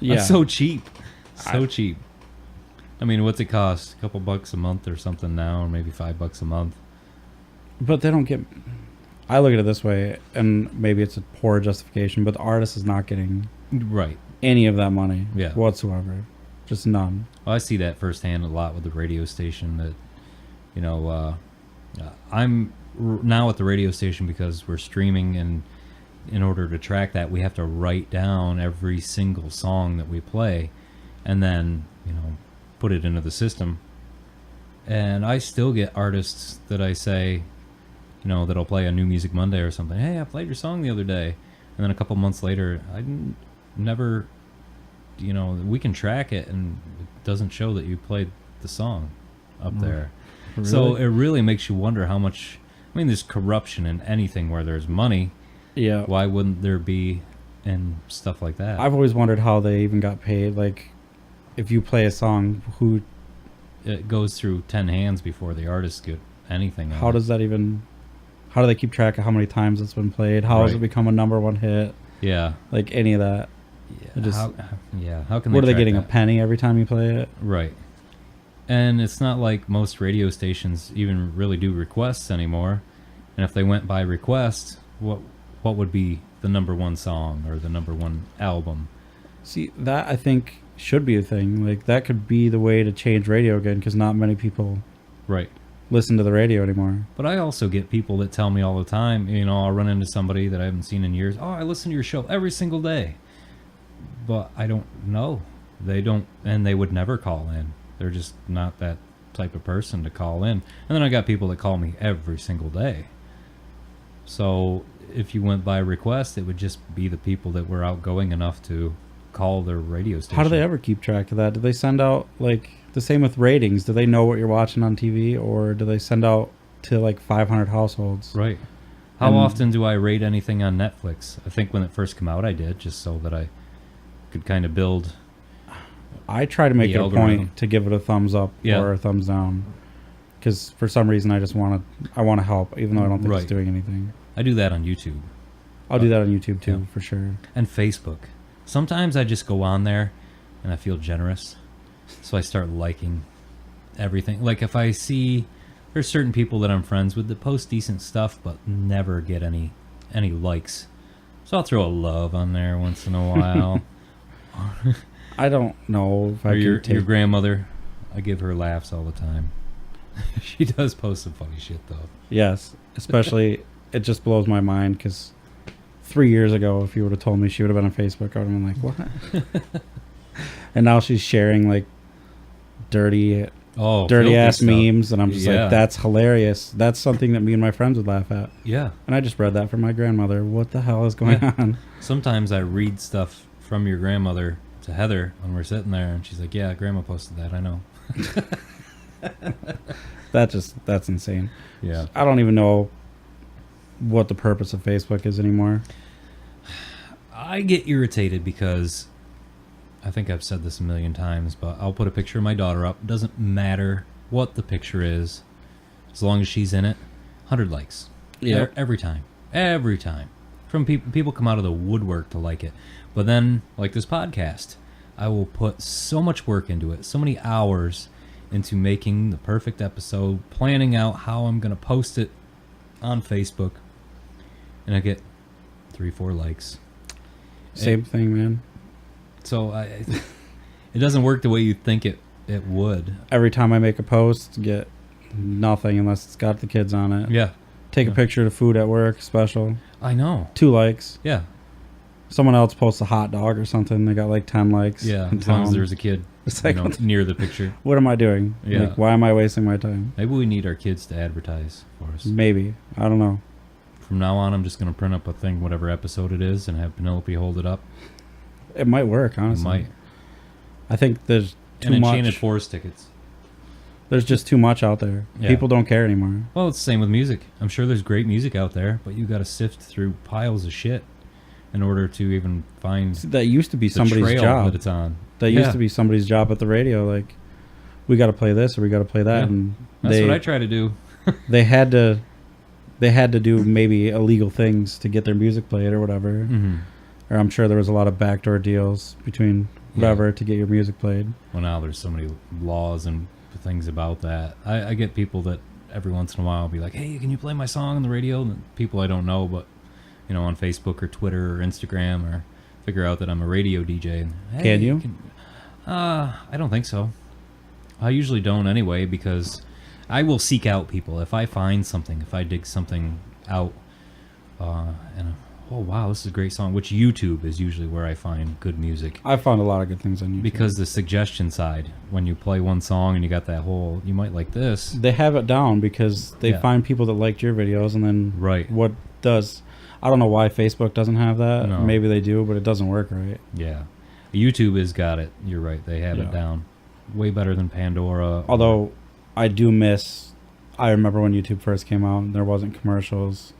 Yeah. I'm so cheap. So cheap. I mean, what's it cost? A couple bucks a month or something now, or maybe $5 a month. But they don't get... I look at it this way, and maybe it's a poor justification, but the artist is not getting any of that money whatsoever. Just none. Well, I see that firsthand a lot with the radio station that, you know, I'm now at the radio station because we're streaming, and in order to track that, we have to write down every single song that we play and then, you know, put it into the system. And I still get artists that I say, you know, that'll play a New Music Monday or something. Hey, I played your song the other day. And then a couple months later, I never, you know, we can track it and it doesn't show that you played the song up there. Really? So it really makes you wonder how much, I mean, there's corruption in anything where there's money. Yeah. Why wouldn't there be in stuff like that? I've always wondered how they even got paid. Like, if you play a song, who... It goes through 10 hands before the artists get anything. How does that even... How do they keep track of how many times it's been played? How has it become a #1 hit? Yeah. Like, any of that. Yeah. How can they What are they track getting, that? a penny every time you play it? Right. And it's not like most radio stations even really do requests anymore. And if they went by request, what would be the #1 song or the #1 album? See, that I think should be a thing. Like, that could be the way to change radio again, because not many people listen to the radio anymore. But I also get people that tell me all the time, you know, I'll run into somebody that I haven't seen in years. Oh, I listen to your show every single day. But I don't know. They don't, and they would never call in. They're just not that type of person to call in. And then I got people that call me every single day. So if you went by request, it would just be the people that were outgoing enough to call their radio station. How do they ever keep track of that? Do they send out, like, the same with ratings? Do they know what you're watching on TV, or do they send out to like 500 households? Right. How often do I rate anything on Netflix? I think when it first came out I did, just so that I could kind of build. I try to make it a point to give it a thumbs up or a thumbs down, because for some reason I want to help, even though I don't think it's doing anything. I do that on YouTube. I'll do that on YouTube too, for sure. And Facebook. Sometimes I just go on there and I feel generous. So I start liking everything. Like if I see there's certain people that I'm friends with that post decent stuff but never get any likes. So I'll throw a love on there once in a while. I don't know if I Or can your take... grandmother, I give her laughs all the time. She does post some funny shit though. Yes, especially it just blows my mind because 3 years ago, if you would have told me she would have been on Facebook, I would have been like, what? And now she's sharing like dirty ass stuff. memes, and I'm just Yeah. like, that's hilarious. That's something that me and my friends would laugh at. Yeah. And I just read that from my grandmother. What the hell is going on? Sometimes I read stuff from your grandmother to Heather when we're sitting there, and she's like, yeah, Grandma posted that, I know. That's insane. Yeah. I don't even know what the purpose of Facebook is anymore. I get irritated because I think I've said this a million times, but I'll put a picture of my daughter up. It doesn't matter what the picture is, as long as she's in it. 100 likes. Yeah. Every time. Every time. From people come out of the woodwork to like it. But then, like this podcast, I will put so much work into it, so many hours into making the perfect episode, planning out how I'm going to post it on Facebook, and I get 3-4 likes. Same thing, man. So it doesn't work the way you think it would. Every time I make a post, get nothing unless it's got the kids on it. Yeah. Take a picture of food at work, special. I know. 2 likes. Yeah. Someone else posts a hot dog or something. They got like 10 likes. Yeah, in as long as town. there's a kid It's like, near the picture. what am I doing? Yeah. Like, why am I wasting my time? Maybe we need our kids to advertise for us. Maybe. I don't know. From now on, I'm just going to print up a thing, whatever episode it is, and have Penelope hold it up. It might work, It honestly. might. I think there's too And Enchanted much. Forest tickets. There's just too much out there. Yeah. People don't care anymore. Well, it's the same with music. I'm sure there's great music out there, but you got to sift through piles of shit in order to even find That used to be the somebody's trail job. that it's on. That Yeah. used to be somebody's job at the radio. Like, we got to play this or we got to play that, Yeah. and That's what I try to do. they had to do maybe illegal things to get their music played or whatever. Mm-hmm. Or I'm sure there was a lot of backdoor deals between whatever to get your music played. Well, now there's so many laws and things about that. I get people that every once in a while will be like, hey, can you play my song on the radio? And people I don't know, but, you know, on Facebook or Twitter or Instagram, or figure out that I'm a radio DJ. And, hey, Can you? I don't think so. I usually don't anyway, because I will seek out people. If I find something, if I dig something out, and oh wow, this is a great song, which YouTube is usually where I find good music. I found a lot of good things on YouTube. Because the suggestion side, when you play one song and you got that whole, you might like this. they have it down because they Yeah. find people that liked your videos, and then Right. what does... I don't know why Facebook doesn't have that. No. Maybe they do, but it doesn't work right. Yeah. YouTube has got it. You're right. They have Yeah. it down. Way better than Pandora. Although, I do miss... I remember when YouTube first came out, and there wasn't commercials,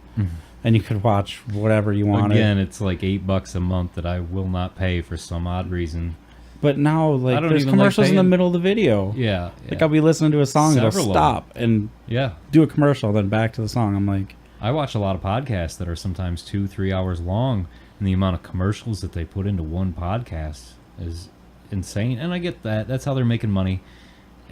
and you could watch whatever you wanted. Again, it's like $8 a month that I will not pay for some odd reason. But now, I like, don't there's even like commercials in the paying. middle of the video. Yeah. Like, I'll be listening to a song, and Several it'll of them. stop and Yeah. do a commercial, then back to the song. I'm like, I watch a lot of podcasts that are sometimes 2-3 hours long, and the amount of commercials that they put into one podcast is insane. And I get that. That's how they're making money.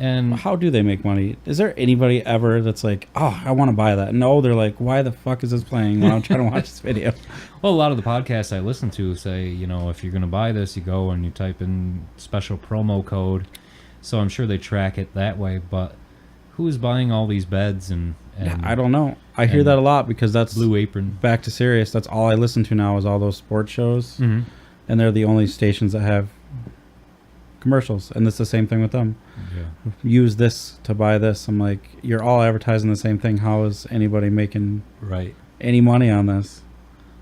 And how do they make money? Is there anybody ever that's like, oh, I want to buy that? No, they're like, why the fuck is this playing while I'm trying to watch this video? well, a lot of the podcasts I listen to say, you know, if you're going to buy this, you go and you type in special promo code. So I'm sure they track it that way. But who is buying all these beds and Yeah, I don't know. I hear that a lot because that's Blue Apron? back to Sirius. That's all I listen to now is all those sports shows, Mm-hmm. and they're the only stations that have commercials, and it's the same thing with them. Yeah. Use this to buy this. I'm like, you're all advertising the same thing. How is anybody making Right. any money on this?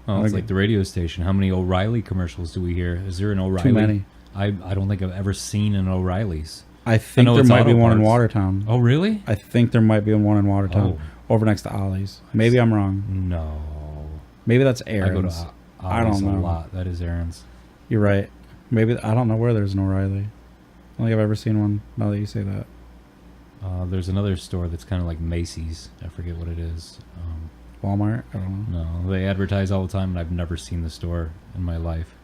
Well, it's Okay. like the radio station. How many O'Reilly commercials do we hear? Is there an O'Reilly? Too many. I don't think I've ever seen an O'Reilly's. I think know there it's might be auto one in parts. Watertown. Oh, really? I think there might be one in Watertown, over next to Ollie's. Maybe I'm wrong. No. Maybe that's I go Aaron's. to I don't Ollie's a know. lot. That is Aaron's. You're right. Maybe I don't know where there's an O'Reilly. I don't think I've ever seen one. Now that you say that, There's another store that's kind of like Macy's. I forget what it is. Walmart. I don't know. No, they advertise all the time, and I've never seen the store in my life.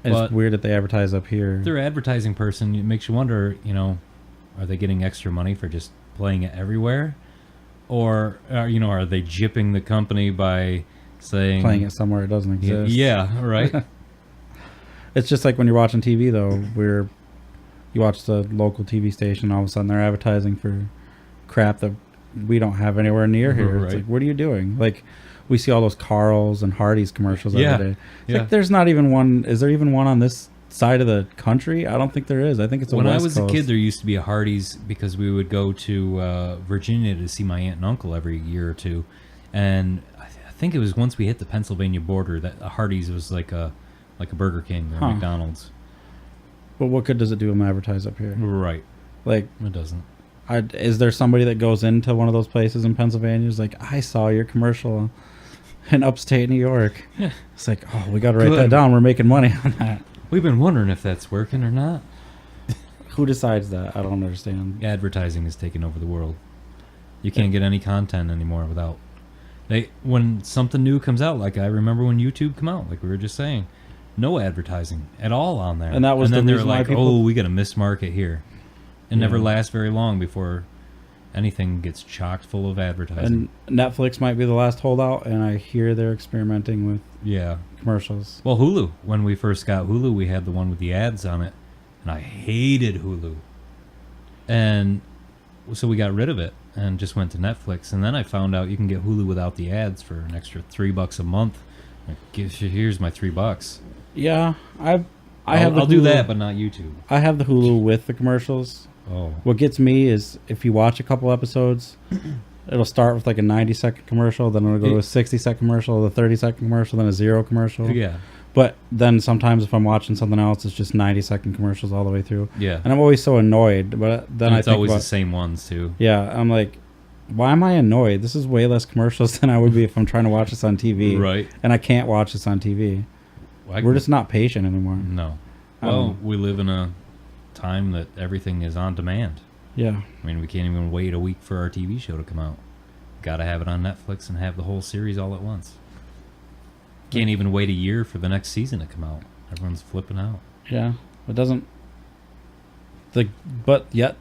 And But it's weird that they advertise up here. if they're an advertising person, it makes you wonder, are they getting extra money for just playing it everywhere? Or, are they gypping the company by saying... Playing it somewhere it doesn't exist. Yeah, right? It's just like when you're watching TV, though, where you watch the local TV station, all of a sudden they're advertising for crap that we don't have anywhere near here. Right. It's like, what are you doing? Like, we see all those Carl's and Hardee's commercials every day. It's like, there's not even one. Is there even one on this side of the country? I don't think there is. I think it's when West I was Coast. a kid, there used to be a Hardee's because we would go to Virginia to see my aunt and uncle every year or two, and I think it was once we hit the Pennsylvania border that a Hardee's was like a Burger King or McDonald's. But what good does it do them advertise up here? Right. Like, It doesn't. is there somebody that goes into one of those places in Pennsylvania who's like, I saw your commercial in upstate New York. Yeah. It's like, oh, we got to write that down. We're making money on that. We've been wondering if that's working or not. Who decides that? I don't understand. Advertising has taken over the world. You can't get any content anymore without... When something new comes out, like I remember when YouTube came out, like we were just saying, no advertising at all on there. And that was then the they're reason why like, people... oh, we got to miss market here. It never lasts very long before anything gets chocked full of advertising. And Netflix might be the last holdout, and I hear they're experimenting with commercials. Well, Hulu. When we first got Hulu, we had the one with the ads on it, and I hated Hulu. And so we got rid of it and just went to Netflix. And then I found out you can get Hulu without the ads for an extra $3 a month. Like, here's my $3. Yeah, I'll do that, but not YouTube. I have the Hulu with the commercials. Oh, What gets me is if you watch a couple episodes, it'll start with like a 90-second commercial, then it'll go to a 60-second commercial, a 30-second commercial, then a 0 commercial. yeah, But then sometimes if I'm watching something else, it's just 90-second commercials all the way through. yeah. And I'm always so annoyed. But then And I it's think always about, the same ones too. yeah, I'm like, why am I annoyed? This is way less commercials than I would be if I'm trying to watch this on TV. Right. And I can't watch this on TV. We're just not patient anymore. No. Well, we live in a time that everything is on demand. Yeah. I mean, we can't even wait a week for our TV show to come out. Got to have it on Netflix and have the whole series all at once. Can't even wait a year for the next season to come out. Everyone's flipping out. Yeah. It doesn't... But yet,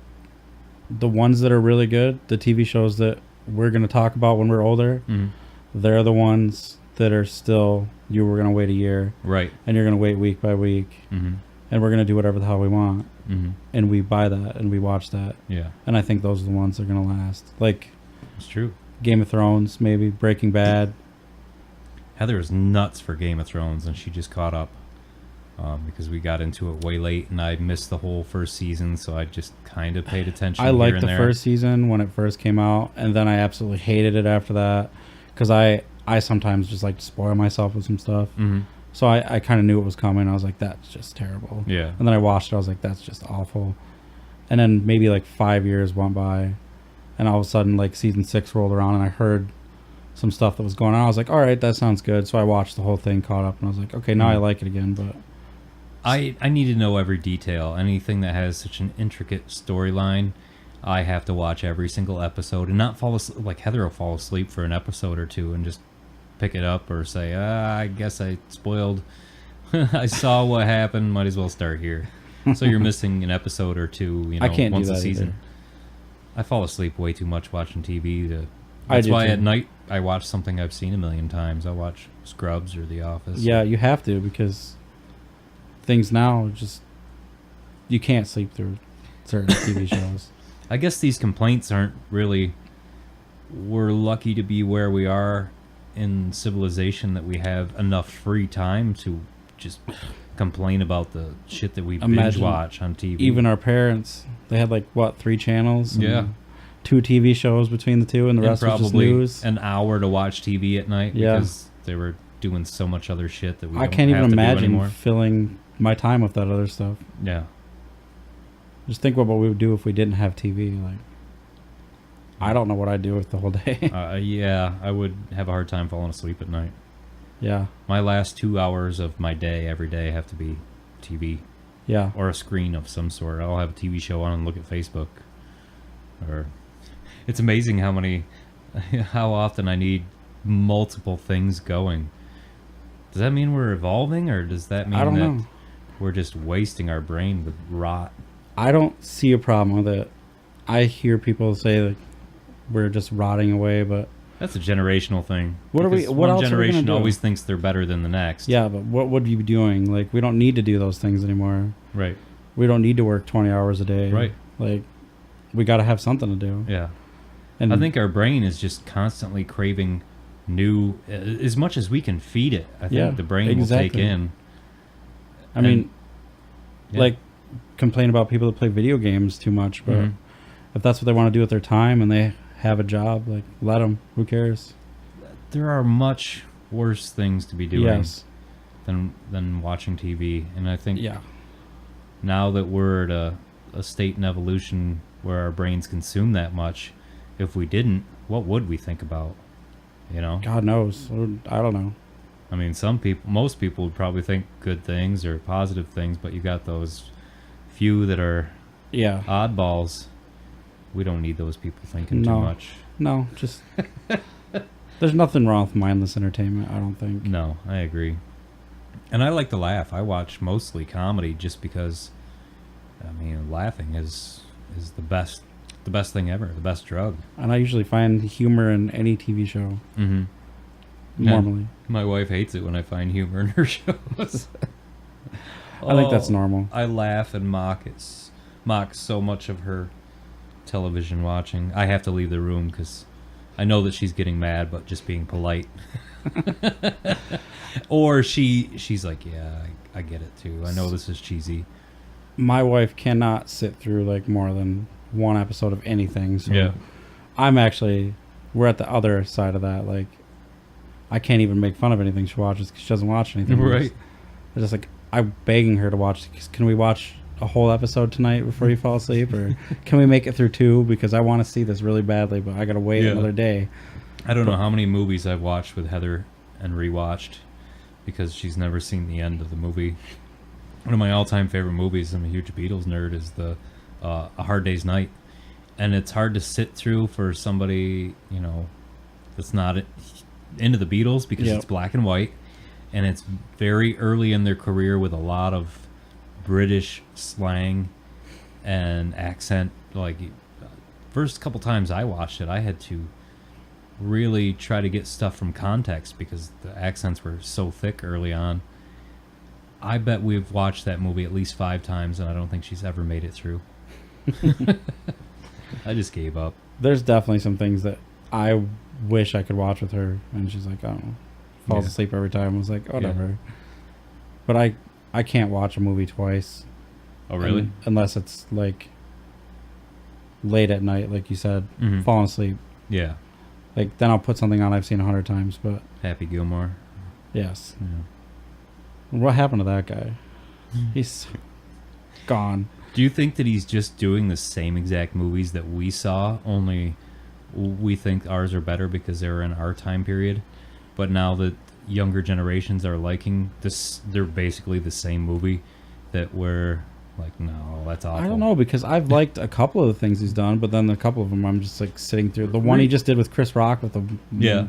the ones that are really good, the TV shows that we're going to talk about when we're older, they're the ones that are still... You were going to wait a year. Right. And you're going to wait week by week. Mm-hmm. And we're going to do whatever the hell we want. Mm-hmm. And we buy that and we watch that. Yeah. And I think those are the ones that are going to last. Like It's true. Game of Thrones, maybe Breaking Bad. Heather is nuts for Game of Thrones, and she just caught up because we got into it way late, and I missed the whole first season, so I just kind of paid attention. I here liked and the there. first season when it first came out, and then I absolutely hated it after that because I sometimes just like to spoil myself with some stuff. Mm-hmm. So I kind of knew it was coming. I was like, that's just terrible. Yeah. And then I watched it. I was like, that's just awful. And then maybe like 5 years went by, and all of a sudden like season 6 rolled around, and I heard some stuff that was going on. I was like, all right, that sounds good. So I watched the whole thing, caught up, and I was like, okay, now I like it again. But I need to know every detail. Anything that has such an intricate storyline, I have to watch every single episode and not fall asleep. Like Heather will fall asleep for an episode or two and just pick it up or say, I guess I spoiled. I saw what happened. Might as well start here. So you're missing an episode or two. You know, I can't once do that a season. either. I fall asleep way too much watching TV. I That's do why too. at night I watch something I've seen a million times. I watch Scrubs or The Office. yeah, you have to, because things now just, you can't sleep through certain TV shows. I guess these complaints aren't really... We're lucky to be where we are in civilization, that we have enough free time to just complain about the shit that we binge Imagine watch on TV. Even our parents, they had like, what, 3 channels? And Yeah. 2 TV shows between the two, and the And rest was just probably news. an hour to watch TV at night Yeah. because they were doing so much other shit that we I don't can't have even to do imagine anymore. filling my time with that other stuff. Yeah. Just think what we would do if we didn't have TV. Like, I don't know what I'd do with the whole day. Yeah, I would have a hard time falling asleep at night. Yeah, My last 2 hours of my day, every day, have to be TV yeah. or a screen of some sort. I'll have a TV show on and look at Facebook. Or it's amazing how often I need multiple things going. Does that mean we're evolving, or does that mean I don't that know. we're just wasting our brain with rot. I don't see a problem with it. I hear people say that we're just rotting away, but That's a generational thing. What are we- Because what one else are we gonna generation do? always thinks they're better than the next. yeah, but what would you be doing? Like, we don't need to do those things anymore. Right. We don't need to work 20 hours a day. Right. Like, we got to have something to do. Yeah. And I think our brain is just constantly craving new, as much as we can feed it. I think Yeah, the brain exactly. will take in. I mean, Yeah. like, complain about people that play video games too much, but Mhm. if that's what they want to do with their time and they have a job, like, let them. Who cares? There are much worse things to be doing Yes. than watching TV. And I think Yeah. now that we're at a state in evolution where our brains consume that much, if we didn't, what would we think about? You know? God knows. I don't know. I mean, most people would probably think good things or positive things, but you got those few that are Yeah. oddballs. We don't need those people thinking too No. much. No, just... There's nothing wrong with mindless entertainment, I don't think. No, I agree. And I like to laugh. I watch mostly comedy just because, I mean, laughing is the best thing ever, the best drug. And I usually find humor in any TV show, Mm-hmm. normally. My wife hates it when I find humor in her shows. I think that's Oh, normal. I laugh and mock so much of her television watching. I have to leave the room because I know that she's getting mad, but just being polite. Or she's like, yeah, I get it too. I know this is cheesy. My wife cannot sit through, like, more than one episode of anything, so Yeah. we're at the other side of that. Like, I can't even make fun of anything she watches because she doesn't watch anything. Right. It's just like, I'm begging her to watch. Can we watch a whole episode tonight before you fall asleep? Or can we make it through 2? Because I want to see this really badly, but I got to wait Yeah. another day. I don't know how many movies I've watched with Heather and rewatched because she's never seen the end of the movie. One of my all-time favorite movies, I'm a huge Beatles nerd, is the A Hard Day's Night. And it's hard to sit through for somebody, you know, that's not into the Beatles because Yep. it's black and white. And it's very early in their career with a lot of British slang and accent. Like, first couple times I watched it, I had to really try to get stuff from context because the accents were so thick early on. I bet we've watched that movie at least 5 times, and I don't think she's ever made it through. I just gave up. There's definitely some things that I wish I could watch with her, and she's like, I don't know, falls Yeah. asleep every time. I was like, whatever. But I can't watch a movie twice. Oh, really? Unless it's, like, late at night, like you said, Mhm. falling asleep. Yeah. Like, then I'll put something on I've seen 100 times, but Happy Gilmore. yes. Yeah. What happened to that guy? He's gone. Do you think that he's just doing the same exact movies that we saw, only we think ours are better because they were in our time period? But now that younger generations are liking this, they're basically the same movie that we're like, no, that's awful. I don't know, because I've liked a couple of the things he's done, but then a couple of them I'm just, like, sitting through. The one he just did with Chris Rock with the Yeah.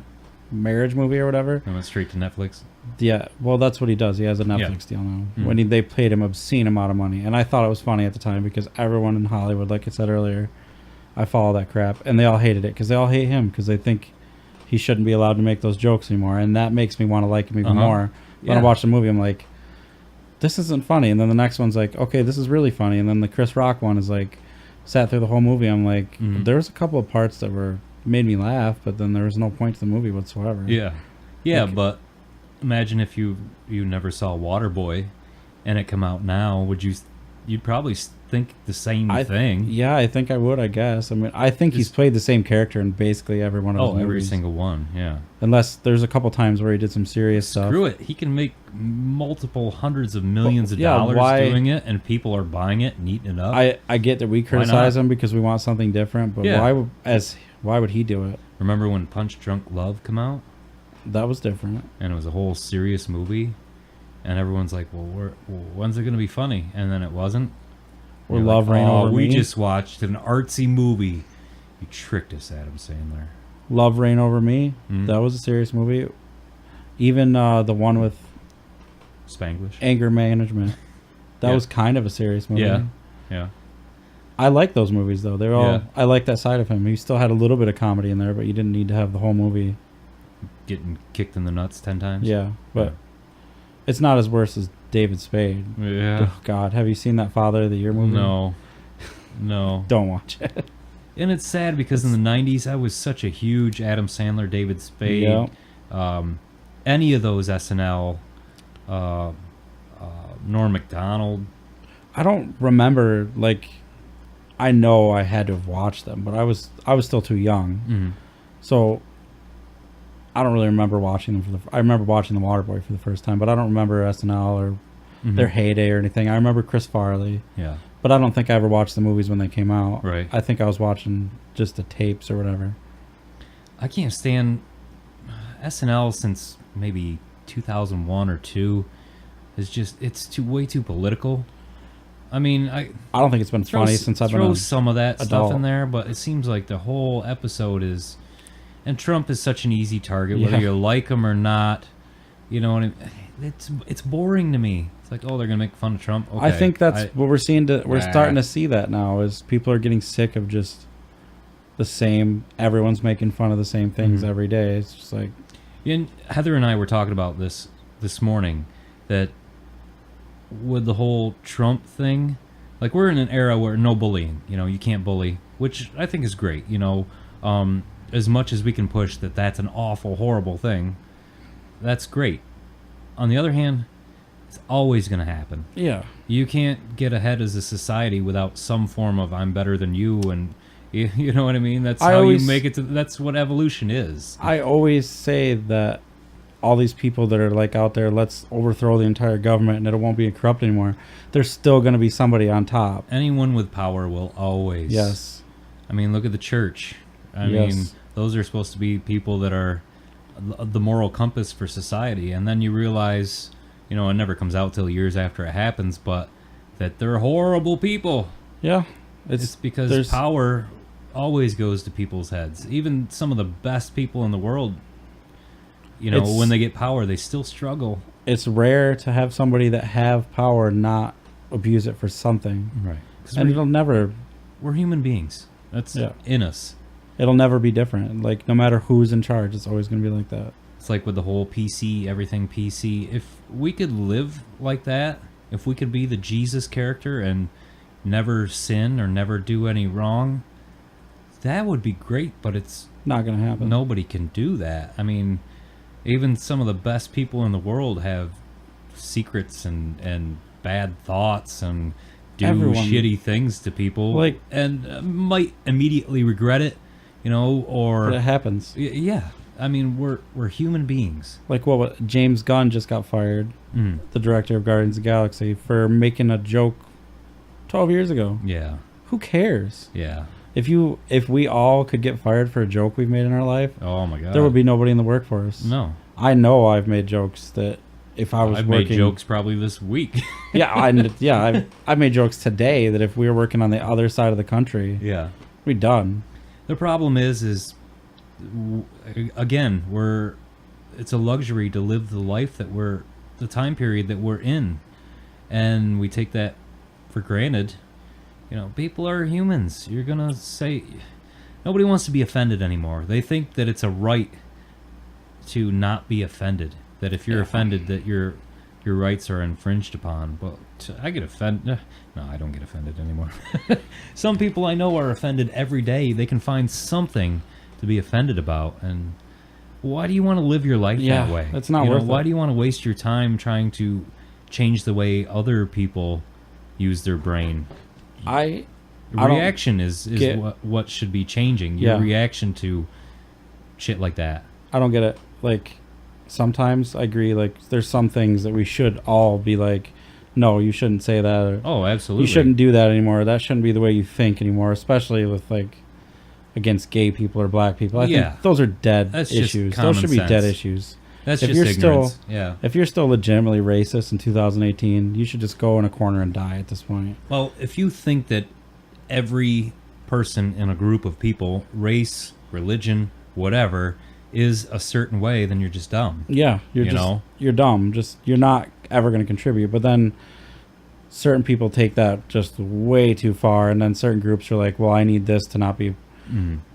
marriage movie or whatever. I went straight to Netflix. Yeah, well, that's what he does. He has a Netflix deal now. Mhm. When they paid him obscene amount of money, and I thought it was funny at the time because everyone in Hollywood, like I said earlier, I follow that crap, and they all hated it because they all hate him because they think he shouldn't be allowed to make those jokes anymore, and that makes me want to like him even more. When I Yeah. watch the movie, I'm like, this isn't funny, and then the next one's like, okay, this is really funny, and then the Chris Rock one is like, sat through the whole movie. I'm like, Mhm. there was a couple of parts that made me laugh, but then there was no point to the movie whatsoever. Yeah. Yeah, Like- but imagine if you never saw Waterboy and it come out now, you'd probably think the same thing. Yeah, I think I would, I guess. I mean, I think he's played the same character in basically every one of his movies. Every single one, yeah. Unless there's a couple times where he did some serious stuff. Screw it. He can make multiple hundreds of millions of yeah, dollars why- doing it, and people are buying it and eating it up. I get that we criticize him because we want something different, but Yeah. why would he do it? Remember when Punch Drunk Love come out? That was different. And it was a whole serious movie, and everyone's like, when's it going to be funny? And then it wasn't. Or You're Love like, Reign Over we Me. just watched an artsy movie. You tricked us, Adam Sandler. Love Reign Over Me. Mhm. That was a serious movie. Even the one with Spanglish. anger management. That was kind of a serious movie. Yeah. Yeah. I like those movies though. They're all. Yeah. I like that side of him. He still had a little bit of comedy in there, but you didn't need to have the whole movie. Getting kicked in the nuts 10 times. Yeah, but it's not as worse as David Spade. Yeah. Oh, God, have you seen that Father of the Year movie? No. No. Don't watch it. And it's sad because in the 90s, I was such a huge Adam Sandler, David Spade, any of those SNL, Norm Macdonald. I don't remember, like, I know I had to have watched them, but I was still too young. Mm-hmm. So I don't really remember watching them I remember watching The Waterboy for the first time, but I don't remember SNL or their heyday or anything. I remember Chris Farley. Yeah. But I don't think I ever watched the movies when they came out. Right. I think I was watching just the tapes or whatever. I can't stand SNL since maybe 2001 or 2. It's way too political. I mean, I don't think it's been funny since I've been throw some of that adult. stuff in there, but it seems like the whole episode is, and Trump is such an easy target, whether you like him or not. You know what I mean? It's boring to me. It's like, oh, they're gonna make fun of Trump. Okay. I think that's what we're seeing. We're starting to see that now. Is people are getting sick of just the same. Everyone's making fun of the same things every day. It's just like. And Heather and I were talking about this morning, that with the whole Trump thing, like we're in an era where no bullying. You know, you can't bully, which I think is great. You know, as much as we can push that's an awful, horrible thing. That's great. On the other hand, it's always going to happen. Yeah. You can't get ahead as a society without some form of I'm better than you, and you know what I mean? That's how you make it to. That's what evolution is. I always say that all these people that are like out there, let's overthrow the entire government and it won't be corrupt anymore. There's still going to be somebody on top. Anyone with power will always. Yes. I mean, look at the church. I mean, those are supposed to be people that are the moral compass for society, and then you realize, you know, it never comes out till years after it happens, but that they're horrible people. Yeah. It's because power always goes to people's heads. Even some of the best people in the world, you know, when they get power, they still struggle. It's rare to have somebody that have power not abuse it for something. Right. And it'll never... We're human beings. That's in us. It'll never be different. Like, no matter who's in charge, it's always going to be like that. It's like with the whole PC, everything PC. If we could live like that, if we could be the Jesus character and never sin or never do any wrong, that would be great, but it's not going to happen. Nobody can do that. I mean, even some of the best people in the world have secrets and bad thoughts and do shitty things to people, like, and might immediately regret it. You know, or it happens. Yeah, I mean, we're human beings. Like what James Gunn just got fired, the director of Guardians of the Galaxy, for making a joke 12 years ago. Yeah. Who cares? Yeah. If we all could get fired for a joke we've made in our life, oh my God, there would be nobody in the workforce. No. I know I've made jokes that if I was I've working... made jokes probably this week. I've made jokes today that if we were working on the other side of the country, we'd be done. The problem is again, it's a luxury to live the life that the time period that we're in, and we take that for granted. You know, people are humans. You're gonna say, nobody wants to be offended anymore. They think that it's a right to not be offended. That if you're offended, that your rights are infringed upon. But I get offended. No, I don't get offended anymore. Some people I know are offended every day. They can find something to be offended about. And why do you want to live your life that way? It's not worth it. Why do you want to waste your time trying to change the way other people use their brain? Reaction is what should be changing. Your reaction to shit like that. I don't get it. Like, sometimes I agree, like, there's some things that we should all be like, no, you shouldn't say that. Or, absolutely. You shouldn't do that anymore. That shouldn't be the way you think anymore, especially with, like, against gay people or black people. I think those are dead issues. Those should be dead issues. That's if just ignorance. If you're still legitimately racist in 2018, you should just go in a corner and die at this point. Well, if you think that every person in a group of people, race, religion, whatever, is a certain way, then you're just dumb. Yeah, you're dumb. You're not ever going to contribute. But then certain people take that just way too far, and then certain groups are like, well, I need this to not be.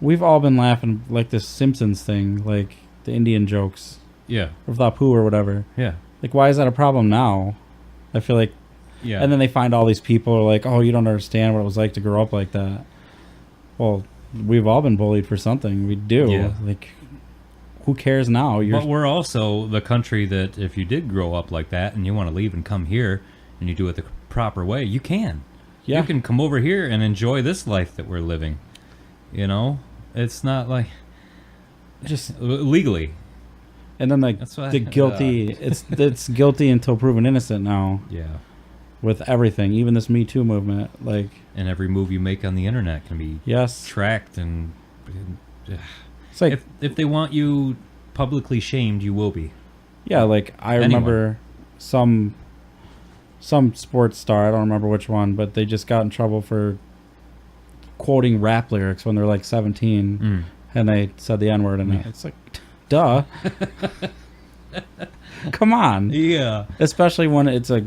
We've all been laughing like this Simpsons thing, like the Indian jokes, Yeah. or Apu or whatever. Yeah. Like, why is that a problem now? I feel like, Yeah. and then they find all these people who are like, oh, you don't understand what it was like to grow up like that. Well, we've all been bullied for something. We do. Yeah. Like, who cares now? But we're also the country that if you did grow up like that and you want to leave and come here and you do it the proper way, you can. Yeah. You can come over here and enjoy this life that we're living. You know? It's not like just legally. And then like That's why the guilty, it's guilty until proven innocent now. Yeah. With everything, even this Me Too movement, like. And every move you make on the internet can be Yes. tracked and It's like if they want you publicly shamed, you will be. yeah, like I remember some sports star, I don't remember which one, but they just got in trouble for quoting rap lyrics when they're like 17 and they said the N-word in it. It's like, duh. Come on. Yeah. Especially when it's a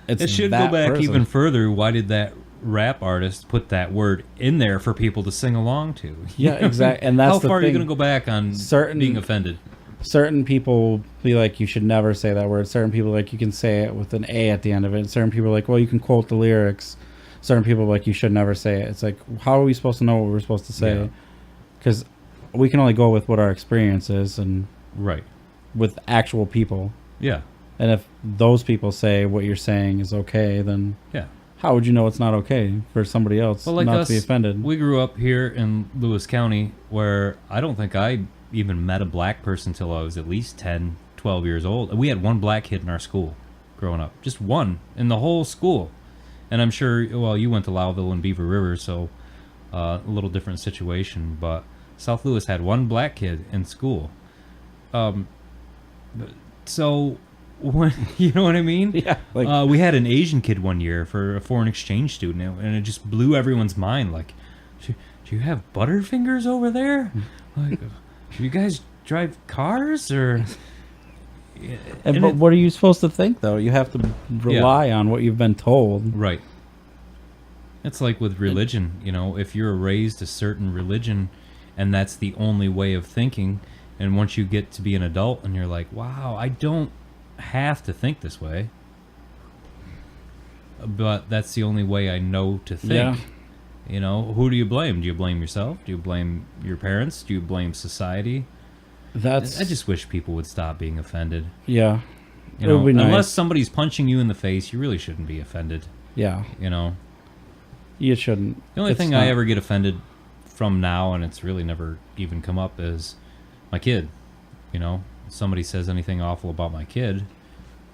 It should go back even further. Why did that rap artist put that word in there for people to sing along to? Yeah, exactly. And that's how the far thing. are you going to go back on being offended? Certain people will be like, you should never say that word. Certain people are like, you can say it with an A at the end of it. Certain people are like, well, you can quote the lyrics. Certain people are like, you should never say it. It's like, how are we supposed to know what we're supposed to say? Because we can only go with what our experience is and right with actual people. Yeah. And if those people say what you're saying is okay, then how would you know it's not okay for somebody else like not us, to be offended? We grew up here in Lewis County where I don't think I even met a black person until I was at least 10, 12 years old. We had one black kid in our school growing up. Just one in the whole school. And I'm sure, well, you went to Lowville and Beaver River, so a little different situation. But South Lewis had one black kid in school. So... when, you know what I mean? Yeah. Like, we had an Asian kid one year for a foreign exchange student, and it just blew everyone's mind. Like, do you have Butterfingers over there? Like, do you guys drive cars or? but what are you supposed to think though? You have to rely on what you've been told. Right. It's like with religion, you know, if you're raised a certain religion, and that's the only way of thinking, and once you get to be an adult, and you're like, wow, I don't have to think this way, but that's the only way I know to think. You know, who do you blame? Do you blame yourself? Do you blame your parents? Do you blame society? I just wish people would stop being offended. Yeah. You know, would be nice. unless somebody's punching you in the face, you really shouldn't be offended. Yeah. You know, you shouldn't. the only thing I ever get offended from now, and it's really never even come up, is my kid. You know, somebody says anything awful about my kid,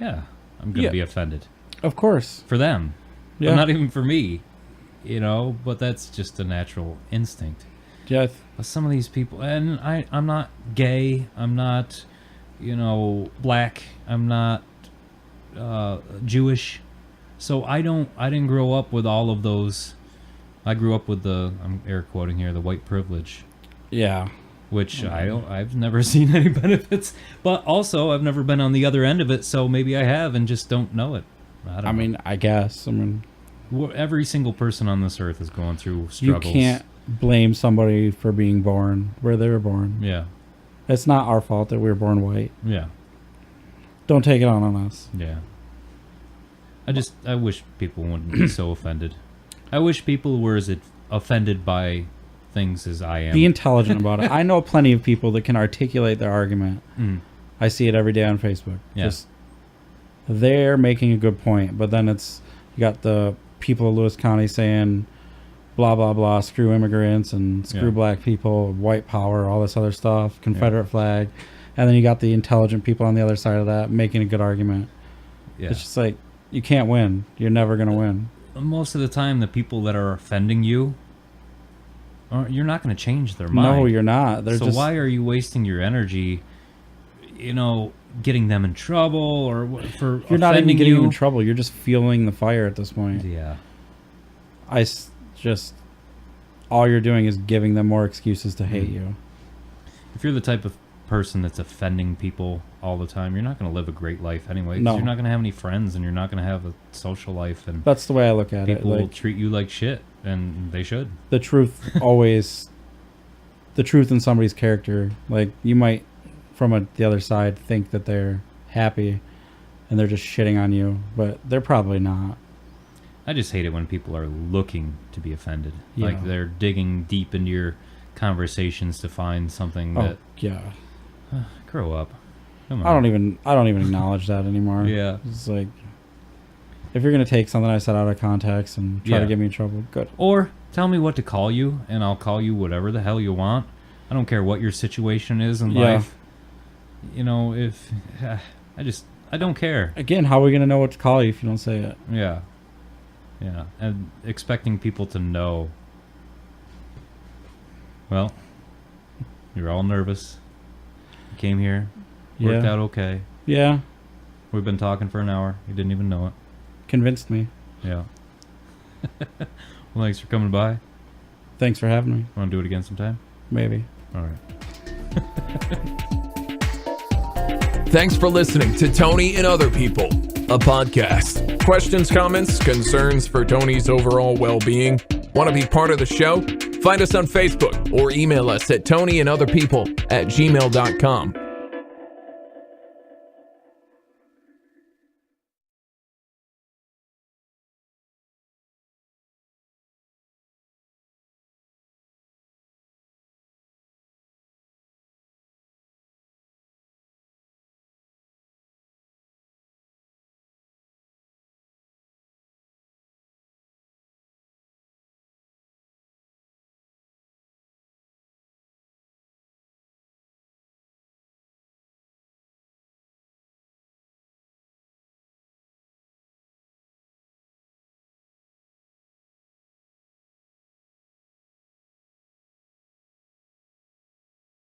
I'm gonna be offended. Of course. For them. Yeah. But not even for me. You know, but that's just a natural instinct. Yeah. But some of these people, and I'm not gay, I'm not, you know, black, I'm not Jewish, so I didn't grow up with all of those. I grew up with I'm air quoting here, the white privilege. Yeah. Which I've never seen any benefits, but also I've never been on the other end of it, so maybe I have and just don't know it. I mean, I guess. every single person on this earth is going through struggles. You can't blame somebody for being born where they were born. Yeah. It's not our fault that we were born white. Yeah. Don't take it on us. Yeah. I wish people wouldn't be so offended. I wish people were as offended by things as I am. Be intelligent about it. I know plenty of people that can articulate their argument. I see it every day on Facebook. Yeah. Just they're making a good point, but then you got the people of Lewis County saying blah blah blah, screw immigrants and screw black people, white power, all this other stuff, Confederate flag, and then you got the intelligent people on the other side of that making a good argument. It's just like, you can't win. You're never gonna win. Most of the time, the people that are offending you, you're not going to change their mind. No, you're not. Why are you wasting your energy, you know, getting them in trouble or for You're not even getting you them in trouble. You're just fueling the fire at this point. Yeah. All you're doing is giving them more excuses to hate you. If you're the type of person that's offending people all the time, you're not going to live a great life anyway. 'Cause No. you're not going to have any friends, and you're not going to have a social life, and That's the way I look at it. people will Like, treat you like shit, and they should. the truth always, the truth in somebody's character. Like, you might, from the other side, think that they're happy and they're just shitting on you, but they're probably not. I just hate it when people are looking to be offended. Yeah. Like they're digging deep into your conversations to find something Oh that yeah, grow up. Come on. I don't even acknowledge that anymore. Yeah. It's like, if you're gonna take something I said out of context and try Yeah. to get me in trouble, good. Or tell me what to call you, and I'll call you whatever the hell you want. I don't care what your situation is in Yeah. life. You know, if I don't care. Again, how are we gonna know what to call you if you don't say it? Yeah. Yeah. And expecting people to know. Well, you're all nervous. You came here. Worked Yeah. out okay. Yeah, We've been talking for an hour. You didn't even know it. convinced me. Yeah. Well, thanks for coming by. Thanks for having me. Want to do it again sometime? Maybe. All right. Thanks for listening to Tony and Other People, a podcast. Questions, comments, concerns for Tony's overall well-being? Want to be part of the show? Find us on Facebook or email us at tonyandotherpeople@gmail.com.